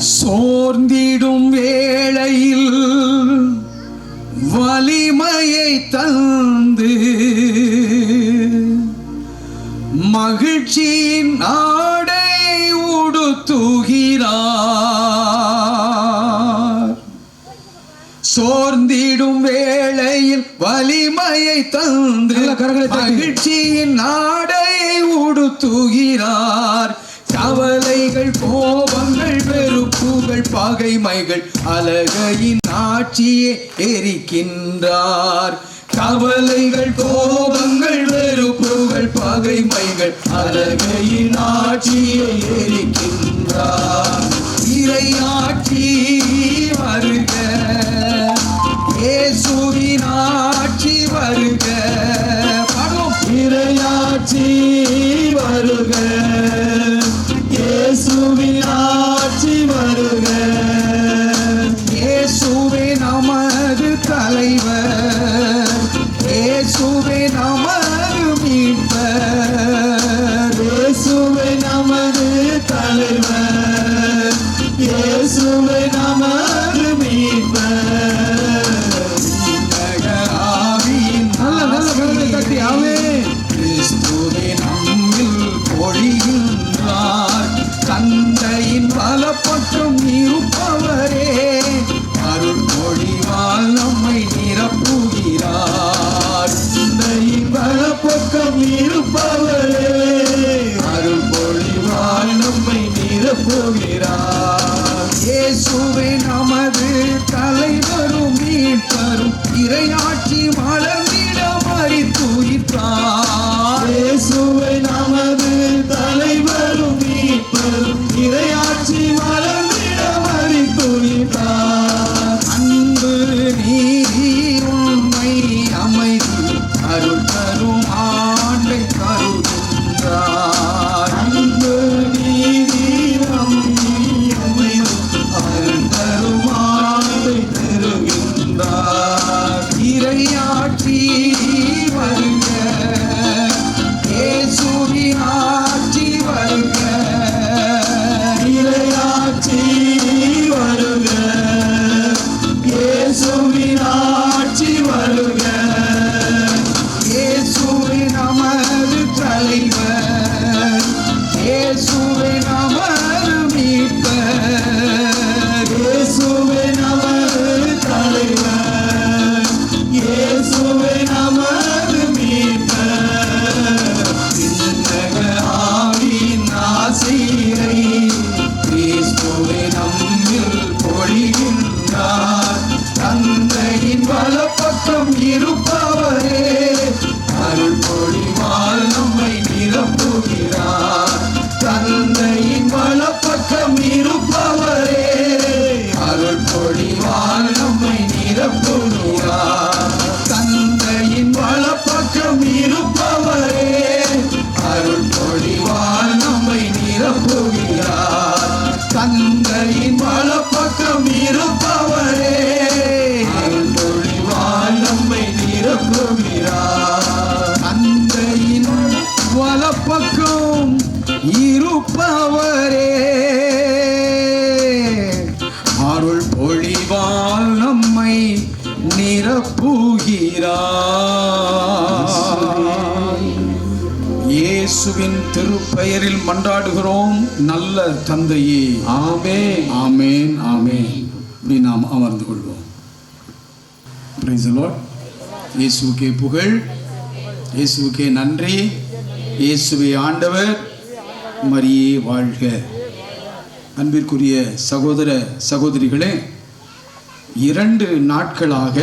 சோர்ந்திடும் வேளையில் வலிமையை தந்து மகிழ்ச்சியின் ஆடை உடுத்துகிறார். சோர்ந்திடும் வேளையில் வலிமையை தந்து மகிழ்ச்சியின் ஆடை உடுத்துகிறார். கவலைகள், கோபங்கள், வெறுப்புகள், பகைமைகள் அலகையின் ஆட்சியை எரிக்கின்றார். கவலைகள், கோபங்கள், வெறுப்புகள், பகைமைகள் அலகையின் ஆட்சியை எரிக்கின்றார். இறையாட்சி வருக, இயேசுவின் ஆட்சி வருக. பாடுவோம். இறையாட்சி வருக, இயேசுவின் ஆட்சி வருக. இயேசுவே நமது தலைவர், இயேசுவே நமது மீட்பர். இயேசுவே நமது தலைவர், இயேசுவே நமது மீட்பர். ஆவியின் கட்டி ஆவே கிறிஸ்துவே நம்மில் பொழிகின்றார். தந்தையின் பலப்பற்றும் இருப்பவரே அருள் பொழிவால் நம்மை நிரப்புகிறார். தந்தையின் பலப்பக்கம் இருப்பவரே அருள் பொழிவால் நம்மை நிரப்புகிறார். இயேசுவே நமது தலைவரும் மீட்பரும் இறையாட்சி மலர்ந்திட மரித்துயிர்த்தார். இயேசுவே நமது தலைவரும் மீட்பரும் இறையாட்சி மலர்ந்திட மரித்துயிர்த்தார். அன்பு, நீதி, உண்மை, அமைதி அருள் தரும் ஆண்டை தருகின்றார். அன்பு, நீதி, அமைதி அருள் தரும் ஆண்டை தருகின்றார். இறையாட்சி வருக, இயேசுவின் ஆட்சி வருக. இறையாட்சி வருக, இயேசுவின் ஆட்சி வருக. இயேசுவே நமது தலைவர், இயேசுவே நமது மீட்பர். இயேசுவே நமது தலைவர், இயேசுவே நமது மீட்பர். விண்ணக ஆவியின் ஆசிரை கிறிஸ்துவே நம்மில் பொழிகின்றார். தந்தையின் வலப்பக்கம் இருப்பவரே அருள் பொழிவால் நம்மை நிரப்புகிறார். தந்தையின் வலப்பக்கம் இருப்பவரே அருள் பொழிவால் நம்மை நிரப்புகிறார். தந்தையின் வலப்பக்கம் இருப்பவரே அருள் பொழிவால் நம்மை நிரப்புகிறார். தந்தையின் வலப்பக்கம் இருப்பவரே அருள் பொழிவால் நம்மை நிரப்புகிறார். தந்தையின் வலப்பக்கம் இருப்பவரே அருள் பொழிவால் நம்மை நிரப்புகிறார். இயேசுவின் திருப்பெயரில் மன்றாடுகிறோம் நல்ல தந்தையே. ஆமென், ஆமென், ஆமென். இப்படி நாம் அமர்ந்து கொள்வோம். Price the Lord. இயேசுவுக்கே புகழ், இயேசுவுக்கே நன்றி. இயேசுவே ஆண்டவர், மரியே வாழ்க. அன்பிற்குரிய சகோதர சகோதரிகளே, 2 நாட்களாக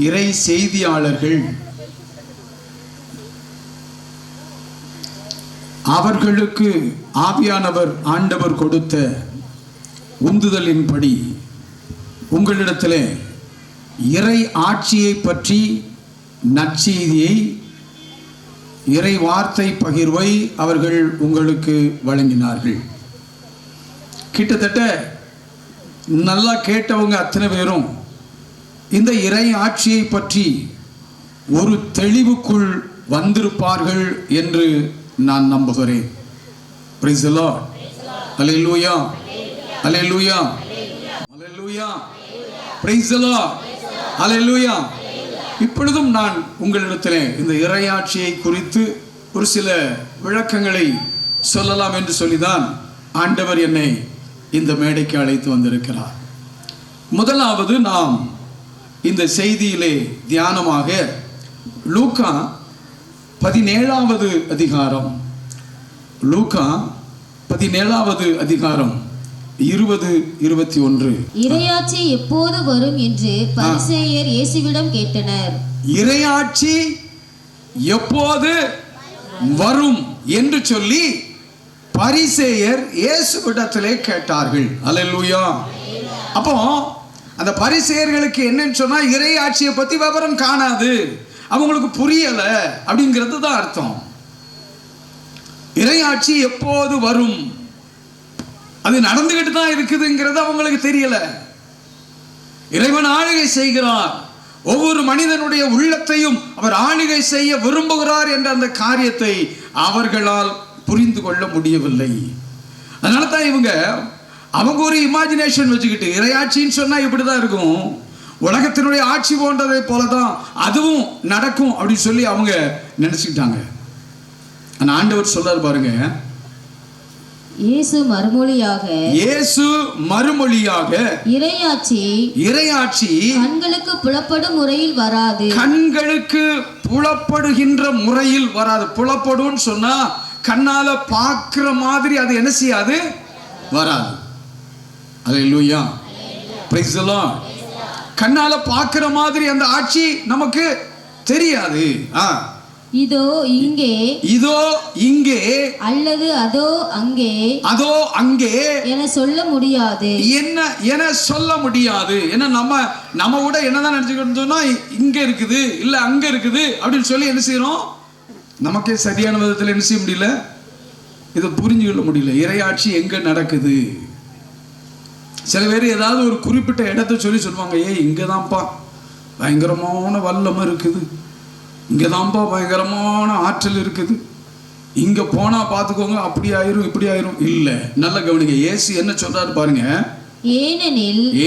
இறை செய்தியாளர்கள் அவர்களுக்கு ஆவியானவர் ஆண்டவர் கொடுத்த உந்துதலின்படி உங்களிடத்திலே இறை ஆட்சியை பற்றி நற்செய்தியை, இறை வார்த்தை பகிர்வை அவர்கள் உங்களுக்கு வழங்கினார்கள். கிட்டத்தட்ட நல்லா கேட்டவங்க அத்தனை பேரும் இந்த இறை ஆட்சியை பற்றி ஒரு தெளிவுக்குள் வந்திருப்பார்கள் என்று நான் நம்புகிறேன். Praise the Lord. Alleluia. Alleluia, alleluia, praise the Lord, alleluia. இப்பொழுதும் நான் உங்களிடத்திலே இந்த இறையாட்சியை குறித்து ஒரு சில விளக்கங்களை சொல்லலாம் என்று சொல்லிதான் ஆண்டவர் என்னை இந்த மேடைக்கு அழைத்து வந்திருக்கிறார். முதலாவது நாம் இந்த செய்தியிலே தியானமாக லூக்கா 17வது அதிகாரம், லூக்கா 17வது அதிகாரம் 20-21. இறையாட்சி எப்போது வரும் என்று பரிசேயர் இயேசுவிடம் கேட்டனர். இறையாட்சி எப்போது வரும் என்று சொல்லி பரிசேயர் இயேசுவிடத்திலே கேட்டார்கள். அல்லேலூயா. அப்போ அந்த பரிசேயர்களுக்கு என்னன்னு சொன்னா இறையாட்சியை பத்தி விவரம் காணாது, அவங்களுக்கு புரியல அப்படிங்கிறது தான் அர்த்தம். இறையாட்சி எப்போது வரும், அது நடந்துகிட்டு தான் இருக்குதுங்கிறது அவங்களுக்கு தெரியல. இறைவன் ஆளுகை செய்கிறார், ஒவ்வொரு மனிதனுடைய உள்ளத்தையும் அவர் ஆளுகை செய்ய விரும்புகிறார் என்ற அந்த காரியத்தை அவர்களால் புரிந்து கொள்ள முடியவில்லை. அதனால தான் அவங்க ஒரு இமேஜினேஷன் வச்சுக்கிட்டு இறையாட்சின்னு சொன்னா இப்படிதான் இருக்கும், உலகத்தினுடைய ஆட்சி போன்றதை போலதான் அதுவும் நடக்கும் அப்படின்னு சொல்லி அவங்க நினைச்சுக்கிட்டாங்க. ஆனா ஆண்டவர் சொல்றாரு பாருங்க, இயேசு மறுமொழியாக இறையாட்சி கண்களுக்கு புலப்படும் முறையில் வராது. கண்களுக்கு புலப்படுகின்ற முறையில் வராது. புலப்படும் சொன்னா கண்ணால பார்க்கிற மாதிரி அது என்ன செய்யாது, வராது. அல்லேலூயா, பிரைஸ் தி லார்ட். கண்ணால பார்க்கிற மாதிரி அந்த ஆட்சி நமக்கு தெரியாது. இதோ இங்கே அல்லது அதோ அங்கே என சொல்ல முடியாது. என சொல்ல முடியாது. ஏன்னா நம்ம கூட என்னதான் நினைச்சுக்கிட்டோம்னா இங்க இருக்குது இல்ல அங்க இருக்குது அப்படின்னு சொல்லி என்ன செய்யறோம், நமக்கே சரியான விதத்தில் என்ன செய்ய முடியல, இதை புரிஞ்சு கொள்ள முடியல. இறையாட்சி எங்க நடக்குது? சில பேர் ஏதாவது ஒரு குறிப்பிட்ட இடத்தை சொல்லுவாங்க, இங்கதான்ப்பா பயங்கரமான வல்லமை இருக்குது, இங்கதான்ப்பா பயங்கரமான ஆற்றல் இருக்குது, இங்க போனா பாத்துக்கோங்க அப்படி ஆயிரும் இப்படி ஆயிரும். இல்ல, நல்ல கவனிங்க, இயேசு என்ன சொல்றாரு பாருங்க.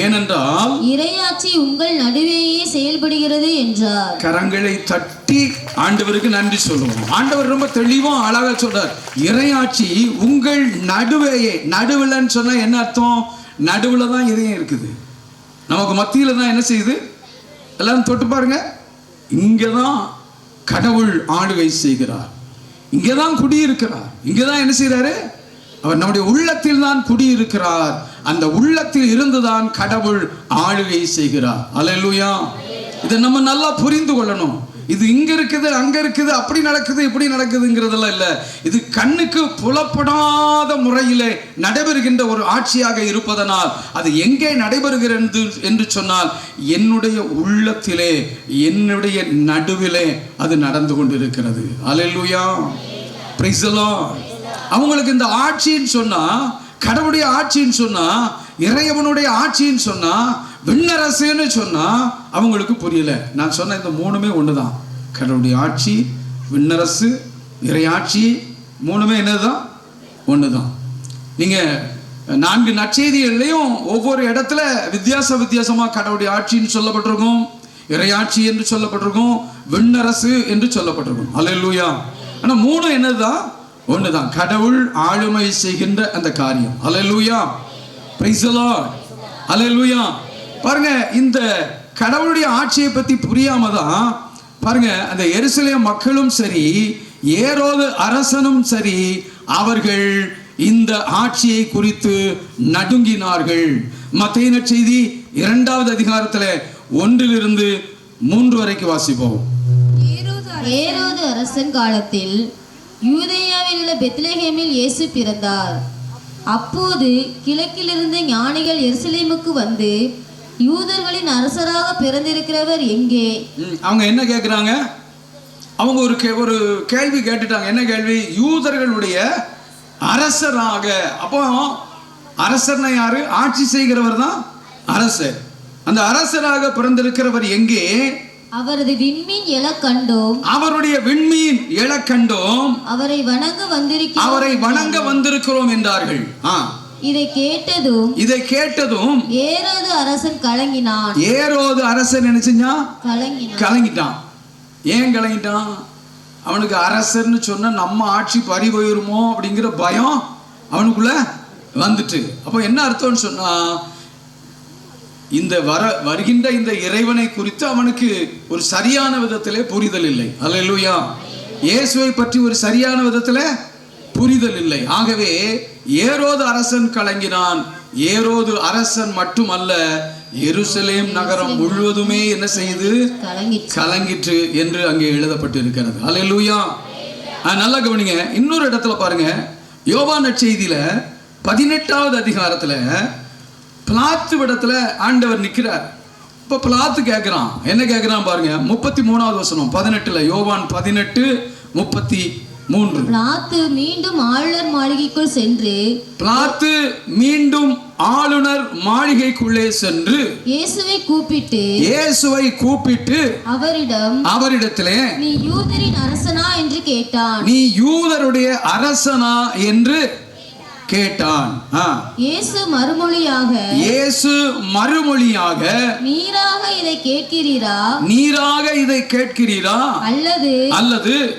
ஏனென்றால் இறையாட்சி உங்கள் நடுவேயே செயல்படுகிறது என்றார். கரங்களை தட்டி ஆண்டவருக்கு நன்றி சொல்லுவோம். ஆண்டவர் ரொம்ப தெளிவா அழகா சொல்றார், இறையாட்சி உங்கள் நடுவேயே. நடுவுலன்னு சொன்னா என்ன அர்த்தம்? நடுவுல தான் இதயம் இருக்குது, நமக்கு மத்தியில தான் என்ன செய்யுது, எல்லாரும் தொட்டு பாருங்க, இங்கதான் கடவுள் ஆளுகை செய்கிறார், இங்கதான் குடியிருக்கிறார், இங்கதான் என்ன செய்யறாரு, அவர் நம்முடைய உள்ளத்தில் தான் குடியிருக்கிறார். அந்த உள்ளத்தில் இருந்துதான் கடவுள் ஆளுகை செய்கிறார். அல்லேலூயா. இதை நம்ம நல்லா புரிந்து கொள்ளணும். இது இங்க இருக்குது அங்க இருக்குது அப்படி நடக்குது இப்படி நடக்குதுங்கிறதெல்லாம் இல்லை. இது கண்ணுக்கு புலப்படாத முறையிலே நடைபெறுகின்ற ஒரு ஆட்சியாக இருப்பதனால் அது எங்கே நடைபெறுகிறது என்று சொன்னால் என்னுடைய உள்ளத்திலே, என்னுடைய நடுவிலே அது நடந்து கொண்டிருக்கிறது. அல்லேலூயா, பிரைஸ் தி லார்ட். அவங்களுக்கு இந்த ஆட்சின்னு சொன்னா, கடவுளுடைய ஆட்சின்னு சொன்னா, இறைவனுடைய ஆட்சின்னு சொன்னா, விண்ணரசுன்னு சொன்னா அவங்களுக்கு புரியல. நான் சொன்ன இந்த மூணுமே ஒண்ணுதான். கடவுளுடைய ஆட்சி, விண்ணரசு, இறையாட்சி மூணுமே என்னதுதான், ஒண்ணுதான். நீங்க 4 நற்செய்திகள்லையும் ஒவ்வொரு இடத்துல வித்தியாசமா கடவுளுடைய ஆட்சின்னு சொல்லப்பட்டிருக்கும், இறையாட்சி என்று சொல்லப்பட்டிருக்கும், விண்ணரசு என்று சொல்லப்பட்டிருக்கும். அல்லேலூயா. ஆனா மூணு என்னதுதான், ஒண்ணுதான், கடவுள் ஆளுமை செய்கின்ற அந்த காரியம். அல்லேலூயா, பிரைஸ் தி லார்ட். அல்லேலூயா. பாருங்க, இந்த கடவுளுடைய ஆட்சியை பத்தி புரியாம தான் பாருங்க அந்த எருசலேம் மக்களும் சரி, ஏரோது அரசனும் சரி, அவர்கள் இந்த ஆட்சியை குறித்து நடுங்கினார்கள். மத்தேயு நற்செய்தி 2வது அதிகாரத்தில் 1-3 வரைக்கும் வாசிப்போம். ஏரோது அரசன் காலத்தில் யூதேயாவில் உள்ள பெத்லகேமில் இயேசு பிறந்தார். அப்போது கிழக்கிலிருந்து ஞானிகள் எருசலேமுக்கு வந்து, யூதர்களின் அரசராக பிறந்திருக்கிறவர் எங்கே? அவங்க என்ன கேட்குறாங்க? அவங்க ஒரு கேள்வி கேட்டுட்டாங்க. என்ன கேள்வி? யூதர்களுடைய அரசராக. அப்போ அரசர்னா யாரு? ஆட்சி செய்கிறவர் தான் அரசர். அந்த அரசராக பிறந்திருக்கிறவர் எங்கே? அவரது விண்மீன் எழக் கண்டோம். அவருடைய விண்மீன் எழக் கண்டோம். அவரை வணங்க வந்திருக்கிறோம் என்றார்கள். இதை கேட்டதும் ஏரோது அரசன் என்ன செஞ்சான்? கலங்கிட்டான். ஏன் கலங்கிட்டான்? அவனுக்கு அரசர்னு சொன்னா நம்ம ஆட்சி பறி போயிருமோ அப்படிங்கிற பயம் அவனுக்குள்ள வந்துட்டு. அப்போ என்ன அர்த்தம்னு சொன்னா, இந்த வருகின்ற இந்த இறைவனை குறித்து அவனுக்கு ஒரு சரியான விதத்திலே புரிதல் இல்லை. அல்லேலூயா. இயேசுவை பற்றி ஒரு சரியான விதத்திலே புரிதல் இல்லை. ஆகவே ஏரோது அரசன் கலங்கினான். ஏரோது அரசன் மட்டுமல்ல, எருசலேம் நகரம் முழுவதுமே என்ன செய்து கலங்கிற்று என்று அங்கே எழுதப்பட்டு இருக்கிறது. அல்லேலூயா. நல்லா கவனிங்க. இன்னொரு இடத்துல பாருங்க, யோவான் நற்செய்தியில 18வது அதிகாரத்துல பிலாத்து இடத்துல ஆண்டவர் நிற்கிறார். இப்ப பிலாத்து கேட்கிறான். என்ன கேட்கிறான் பாருங்க, 33வது வசனம் 18ல, யோவான் 18:33. பிலாத்து மீண்டும் ஆளுநர் மாளிகைக்குள் சென்று மாளிகைக்குள்ளே சென்று இயேசுவை கூப்பிட்டு அவரிடத்திலே நீ யூதரின் அரசனா என்று கேட்டான். நீ யூதருடைய அரசனா என்று கேட்டான். இயேசு மறுமொழியாக நீராக இதை கேட்கிறீரா அல்லது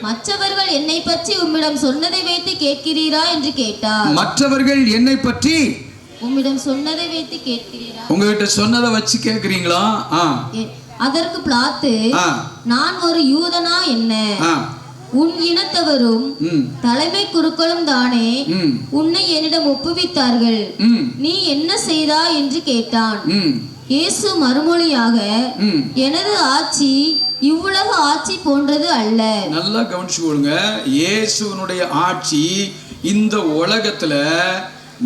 மற்றவர்கள் என்னை பற்றி உம்மிடம் சொன்னதை வைத்து கேட்கிறீரா என்று கேட்டார். மற்றவர்கள் என்னை பற்றி உம்மிடம் சொன்னதை வைத்து கேட்கிறீரா? உங்ககிட்ட சொன்னதை வச்சு கேட்கிறீங்களா? அதற்கு பிலாத்து, நான் ஒரு யூதனா என்ன? உன் இனத்தவரும் தலைமை குருக்களும் தானே உன்னை என்னிடம் ஒப்புவித்தார்கள். நீ என்ன செய்தா என்று கேட்டான். இயேசு மறுமொழியாக, எனது ஆட்சி இவ்வுலக ஆட்சி போன்றது அல்ல. நல்லா கவனிச்சுக்கொள்ளுங்க. இயேசுனுடைய ஆட்சி இந்த உலகத்துல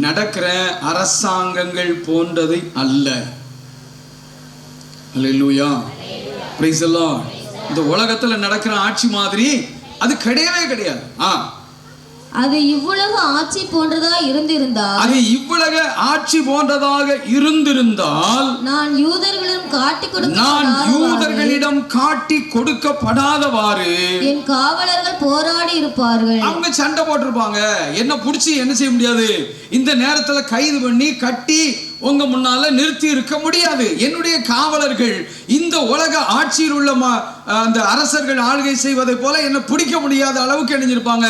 நடக்கிற அரசாங்கங்கள் போன்றது அல்ல. அல்லேலூயா. Praise the Lord. இந்த உலகத்துல நடக்கிற ஆட்சி மாதிரி அது கிடையவே கிடையாது. அது இவ்வுலக ஆட்சி போன்றதாக இருந்திருந்தால் நான் யூதர்களிடம் காட்டி கொடுக்கப்படாதவாறு என் காவலர்கள் போராடி இருப்பார்கள். அவங்க சண்டை போட்டிருப்பாங்க. என்ன புடிச்சு என்ன செய்ய முடியாது, இந்த நேரத்துல கைது பண்ணி கட்டி உங்க முன்னால நிறுத்தி இருக்க முடியாது. என்னுடைய காவலர்கள் இந்த உலக ஆட்சியில் உள்ள அந்த அரசர்கள் ஆளுகை செய்வதை போல என்னை பிடிக்க முடியாத அளவுக்கு இணைஞ்சிருப்பாங்க,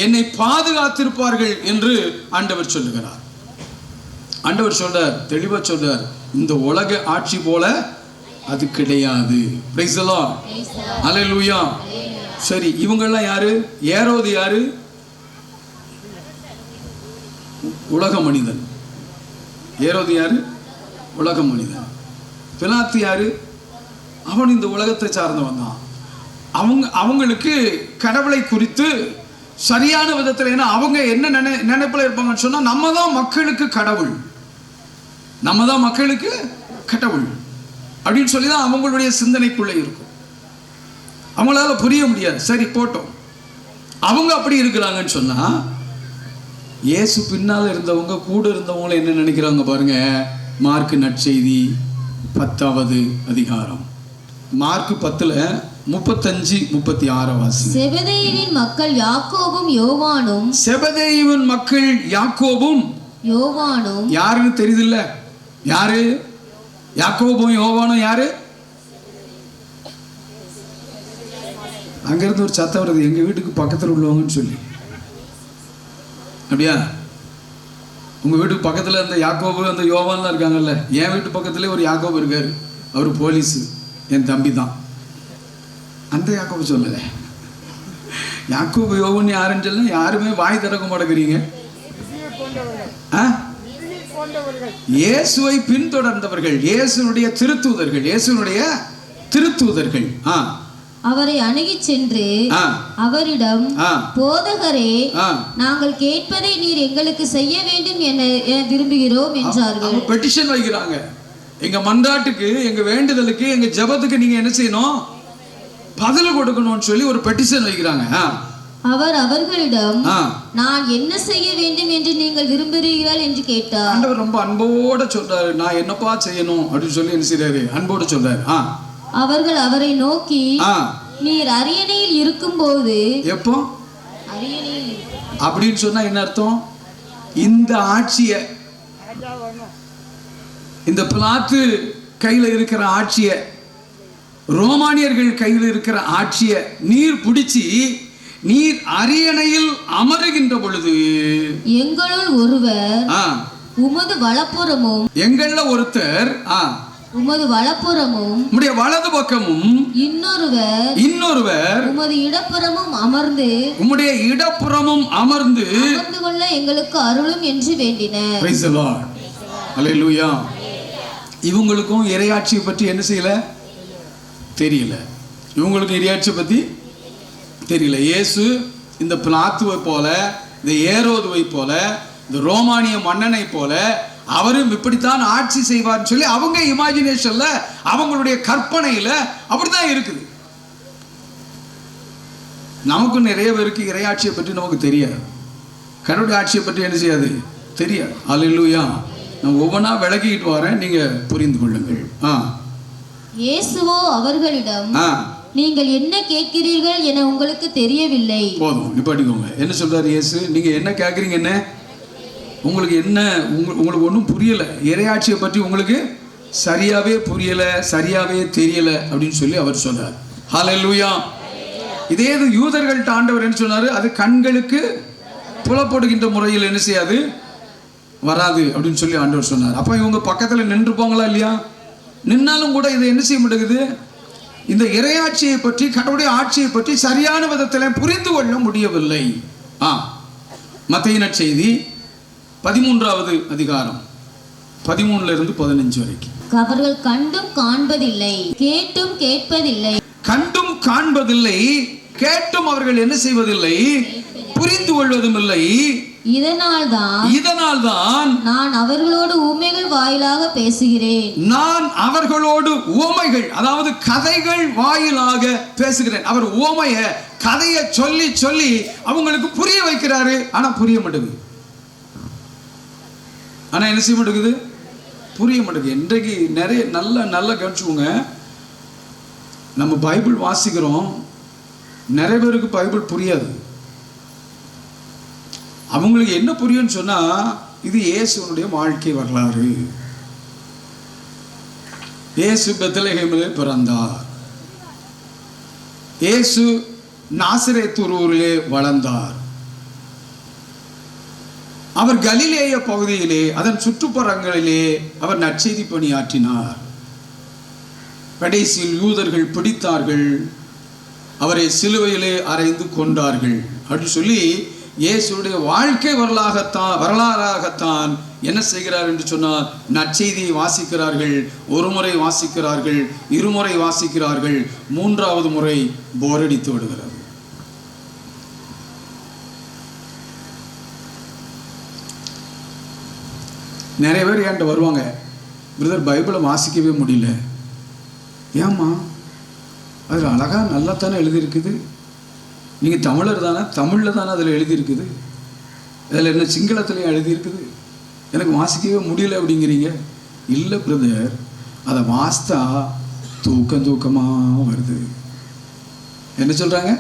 என்னை பாதுகாத்திருப்பார்கள் என்று ஆண்டவர் சொல்லுகிறார். ஆண்டவர் சொல்றார், தெளிவா சொல்றார், இந்த உலக ஆட்சி போல அது கிடையாது. Praise the Lord. அல்லேலூயா. சரி, இவங்கெல்லாம் யாரு? ஏரோது யாரு? உலக மனிதன். ஏரோது யாரு? உலக மனிதன். பிலாத்து யாரு? அவன் இந்த உலகத்தை சார்ந்தவன் தான். அவங்களுக்கு கடவுளை குறித்து சரியான விதத்தில், ஏன்னா அவங்க என்ன நினைப்பில் இருப்பாங்கன்னு சொன்னா, நம்ம தான் மக்களுக்கு கடவுள் அப்படின்னு சொல்லி தான் அவங்களுடைய சிந்தனைக்குள்ளே இருக்கும். அவங்களால புரிய முடியாது. சரி போட்டோம். அவங்க அப்படி இருக்கிறாங்கன்னு சொன்னா, இயேசு பின்னால் இருந்தவங்க கூட இருந்தவங்கள என்ன நினைக்கிறாங்க பாருங்க. மார்க் நற்செய்தி 10வது அதிகாரம், மார்க் 10:35-36 வாசி. செபதேயுவின் மக்கள் யாக்கோபும் யோவானும் யாருன்னு தெரியுதுல்ல? யாரு? யாக்கோபும் யோவானும் யாரு? அங்கிருந்து ஒரு சத்தம் வருது, எங்க வீட்டுக்கு பக்கத்தில் உள்ளவங்கன்னு சொல்லி. அப்படியா? உங்க வீட்டுக்கு பக்கத்துல அந்த யாக்கோபு அந்த யோவான்லாம் இருக்காங்கல்ல. என் வீட்டு பக்கத்துல ஒரு யாக்கோபு இருக்காரு. அவர் போலீஸ், என் தம்பி தான். அந்த யாக்கோபு சொல்லல. யாக்கோபு யோவான் யாருன்னு சொல்ல யாருமே வாய் திறக்க மாட்டேங்கிறீங்க. இயேசுவை பின்தொடர்ந்தவர்கள், இயேசுனுடைய திருத்தூதர்கள் அவரை அணுகி சென்று அவரிடம், போதகரே, நாங்கள் கேட்பதை நீர் எங்களுக்கு செய்ய வேண்டும் என விரும்புகிறோம் என்றார்கள். பெட்டிஷன் வைக்கிறாங்க. எங்க மன்றாட்டுக்கு, எங்க வேண்டுதலுக்கு, எங்க ஜெபத்துக்கு நீங்க என்ன செய்யணும்? பதில் கொடுக்கணும்னு சொல்லி ஒரு பெட்டிஷன் வைக்கிறாங்க. அவர் அவர்களிடம், நான் என்ன செய்ய வேண்டும் என்று நீங்கள் விரும்புகிறீர்கள் என்று கேட்டார். ஆண்டவர் ரொம்ப அன்போட சொல்றாரு, நான் என்னப்பா செய்யணும் அப்படின்னு சொல்லி என்ன செய்யறாரு? அன்போட சொல்றாரு. அவர்கள் அவரை நோக்கி, நீர் அரியணையில் இருக்கும்போது. எப்போ அப்படின்னு சொன்னா என்ன அர்த்தம்? இந்த ஆட்சியை இந்த பிலாத்து கையில இருக்கிற ஆட்சிய, ரோமானியர்கள் கையில் இருக்கிற ஆட்சிய நீர் பிடிச்சி நீர் அரியணையில் அமருகின்ற பொழுது எங்களுள் ஒருவர் உமது வலப்புறமும், எங்கள்ல ஒருத்தர் உமது வலப்புறமும், உம்முடைய வலது பக்கமும், இன்னொருவர் உமது இடப்புறமும் அமர்ந்து, உம்முடைய இடப்புறமும் அமர்ந்து கொள்ள எங்களுக்கு அருளும் என்று வேண்டினர். Praise the Lord. Hallelujah. இவங்களுக்கும் இறையாட்சியை பற்றி என்ன செய்யல தெரியல. இவங்களுக்கும் இறையாட்சியை பற்றி தெரியல. இயேசு இந்த பிலாத்துவை போல, இந்த ஏரோதுவை போல, இந்த ரோமானிய மன்னனை போல அவரும் இப்படித்தான் ஆட்சி செய்வார்னு சொல்லி அவங்க இமேஜினேஷன்ல, அவங்களுடைய கற்பனையில அப்படித்தான் இருக்குது. நமக்கு நிறைய பேருக்கு இறையாட்சியை பற்றி நமக்கு தெரியாது, கடவுளுடைய ஆட்சியை பற்றி என்ன செய்யாது தெரியாது. அல்லேலூயா. நான் ஒவ்வொன்றா விளக்கிட்டு வரேன், நீங்க புரிந்து கொள்ளுங்கள். இயேசுவோ அவர்களிடம், நீங்கள் என்ன கேட்கிறீர்கள் என உங்களுக்கு தெரியவில்லை. போதும், நிப்பாட்டிக்கோங்க. என்ன சொல்றாரு இயேசு? நீங்க என்ன கேட்குறீங்க, என்ன உங்களுக்கு என்ன, உங்களுக்கு ஒன்றும் புரியல, இறையாட்சியை பற்றி உங்களுக்கு சரியாவே புரியல, சரியாவே தெரியல அப்படின்னு சொல்லி அவர் சொன்னார். ஹல்லேலூயா. இதே யூதர்கள்ட்ட ஆண்டவர் என்ன சொன்னாரு? அது கண்களுக்கு புலப்படுகின்ற முறையில் என்ன செய்யாது, வராது அப்படின்னு சொல்லி ஆண்டவர் சொன்னார். அப்போ இவங்க பக்கத்தில் நின்றுப்பாங்களா இல்லையா? நின்னாலும் கூட இதை என்ன செய்ய மாட்டேங்குது, இந்த இறையாட்சியை பற்றி, கடவுளுடைய ஆட்சியை பற்றி சரியான விதத்தில் புரிந்து கொள்ள முடியவில்லை. மத்தேயு நற்செய்தி 13வது அதிகாரம் 13 to 15 வரைக்கும். அவர்கள் கண்டும் காண்பதில்லை, கேட்டும் கேட்பதில்லை. கண்டும் காண்பதில்லை, கேட்டும் அவர்கள் என்ன செய்வதில்லை, புரிந்து கொள்வதும் இல்லை. இதனால்தான் நான் அவர்களோடு உவமைகள் வாயிலாக பேசுகிறேன். நான் அவர்களோடு உவமைகள், அதாவது கதைகள் வாயிலாக பேசுகிறேன். அவர் உவமைய, கதையை சொல்லி சொல்லி அவங்களுக்கு புரிய வைக்கிறாரு. ஆனா புரிய மாட்டேங்குது. ஆனா என்ன செய்ய மாட்டேங்குது, புரிய மாட்டேங்குது. இன்றைக்கு நிறைய நல்ல கவனிச்சுக்கோங்க. நம்ம பைபிள் வாசிக்கிறோம், நிறைய பேருக்கு பைபிள் புரியாது. அவங்களுக்கு என்ன புரியும்னு சொன்னா, இது இயேசுனுடைய வாழ்க்கை வரலாறு. இயேசு பெத்லகேமிலே பிறந்தார், இயேசு நாசரேத் ஊரிலே வளர்ந்தார், அவர் கலிலேய பகுதியிலே அதன் சுற்றுப்புறங்களிலே அவர் நற்செய்தி பணியாற்றினார். கடைசியில் யூதர்கள் பிடித்தார்கள், அவரை சிலுவையிலே அறைந்து கொண்டார்கள் அப்படின்னு சொல்லி இயேசுடைய வாழ்க்கை வரலாறாகத்தான் என்ன செய்கிறார் என்று சொன்னால், நற்செய்தியை வாசிக்கிறார்கள். ஒரு முறை வாசிக்கிறார்கள், இருமுறை வாசிக்கிறார்கள், 3வது முறை போரடித்து விடுகிறது. நிறைய பேர் என்கிட்ட வருவாங்க, பிரதர் பைபிளை வாசிக்கவே முடியல. ஏம்மா, அதில் அழகா நல்லா தானே எழுதியிருக்குது, நீங்கள் தமிழர் தானே, தமிழில் தானே அதில் எழுதியிருக்குது, அதில் என்ன சிங்களத்துலேயும் எழுதியிருக்குது, எனக்கு வாசிக்கவே முடியல அப்படிங்கிறீங்க. இல்லை பிரதர், அதை வாசித்தா தூக்கமாக வருது. என்ன சொல்கிறாங்க?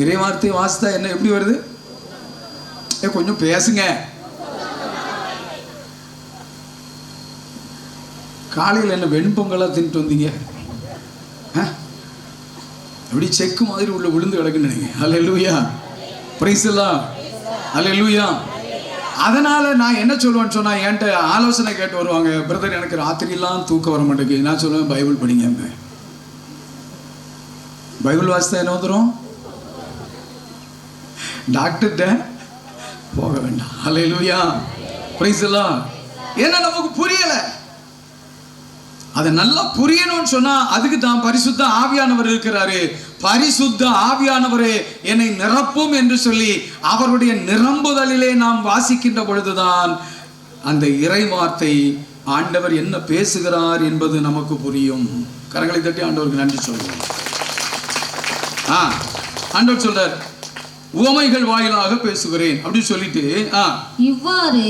இறை வார்த்தையை வாசித்தா என்ன எப்படி வருது? கொஞ்சம் பேசுங்க. காலையில் என்ன வெண்பொங்கலாக தின்ட்டு வந்தீங்க? அப்படி செக்கு மாதிரி உள்ள விழுந்து கிடக்குன்னு நினைங்க. அல்லேலூயா, பிரைஸ் தி லார்ட், அல்லேலூயா. அதனால நான் என்ன சொல்லுவேன்னு சொன்னா, என்கிட்ட ஆலோசனை கேட்டு வருவாங்க, பிரதர் எனக்கு ராத்திரிலாம் தூக்கம் வர மாட்டேங்குது. நான் சொல்லுவேன், பைபிள் படிங்க. பைபிள் வாசித்தா என்ன வந்துடும்? டாக்டர்கிட்ட போக வேண்டாம். அல்லேலூயா, பிரைஸ் தி லார்ட். ஏன்னா நமக்கு புரியல. அதை நல்லா புரியணும்னு சொன்னா அதுக்கு தான் பரிசுத்த ஆவியானவர் இருக்கிறாரு. பரிசுத்த ஆவியானவரே என்னை நிரப்பும் என்று சொல்லி அவருடைய நிரம்புதலிலே நாம் வாசிக்கின்ற பொழுதுதான் அந்த இறை வார்த்தை, ஆண்டவர் என்ன பேசுகிறார் என்பது நமக்கு புரியும். கரங்களை தட்டி ஆண்டவருக்கு நன்றி சொல்லுவோம். ஆண்டவர் சொல்றார், உவமைகள் வாயிலாக பேசுகிறேன் அப்படின்னு சொல்லிட்டு இவ்வாறு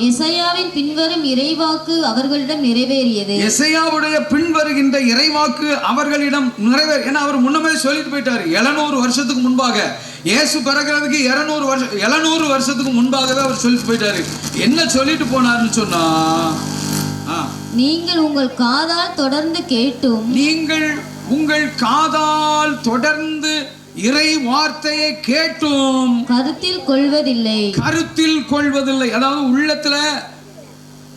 எசையாவின் பின்வரும் இறைவாக்கு அவர்களிடம் நிறைவேறியது. எசையாவுடைய பின்வருகின்ற இறைவாக்கு அவர்களிடம் நிறைவேறி, ஏன்னா அவர் முன்னமே சொல்லிட்டு போயிட்டாரு. 700 வருஷத்துக்கு முன்பாக, இயேசு பிறக்கிறதுக்கு 700 வருஷத்துக்கு முன்பாகவே அவர் சொல்லிட்டு போயிட்டாரு. என்ன சொல்லிட்டு போனாருன்னு சொன்னா, நீங்கள் உங்கள் காதால் தொடர்ந்து கேட்டும், நீங்கள் உங்கள் காதால் தொடர்ந்து இறை வார்த்தையை கேட்டும் கருத்தில் கொள்வதில்லை. அதாவது உள்ளத்துல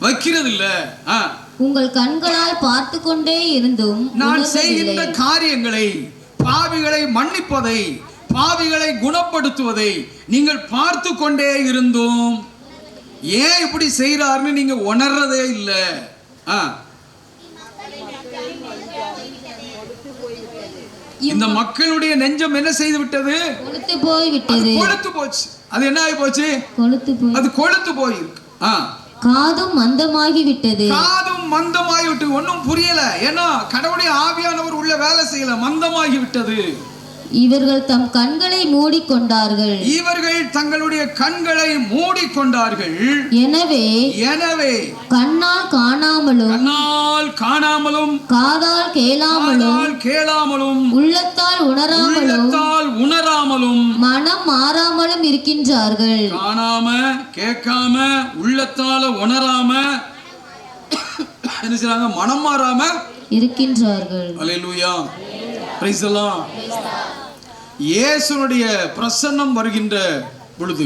வைக்கிறது இல்ல. உங்கள் கண்களால் பார்த்து கொண்டே இருந்தும் நான் செய்கின்ற காரியங்களை, பாவிகளை மன்னிப்பதை, பாவிகளை குணப்படுத்துவதை நீங்கள் பார்த்து கொண்டே இருந்தும் ஏன் இப்படி செய்யறாருன்னு நீங்க உணர்றதே இல்லை. இந்த மக்களுடைய நெஞ்சம் என்ன செய்து விட்டது? கொழுத்து போய் விட்டது. கொழுத்து போச்சு. அது என்ன ஆகி போச்சு? அது கொழுத்து போயிருக்கு. காதும் மந்தமாகி விட்டது. ஒன்னும் புரியல. ஏன்னா கடவுளுடைய ஆவியானவர் உள்ள வேலை செய்யல, மந்தமாகி விட்டது. இவர்கள் தம் கண்களை மூடிக்கொண்டார்கள். தங்களுடைய கண்களை மூடிக்கொண்டார்கள். எனவே கண்ணால் காணாமலும் காதால் கேளாமலும் உள்ளத்தால் உணராமலும் மனம் மாறாமலும் இருக்கின்றார்கள். காணாம கேட்காம உள்ளத்தால உணராம என்ன செய்றாங்க? மனம் மாறாம இருக்கின்றார்கள். அல்லேலூயா, பிரைஸ் தி லார்ட். இயேசுனுடைய பிரசன்னம் வருகின்ற பொழுது,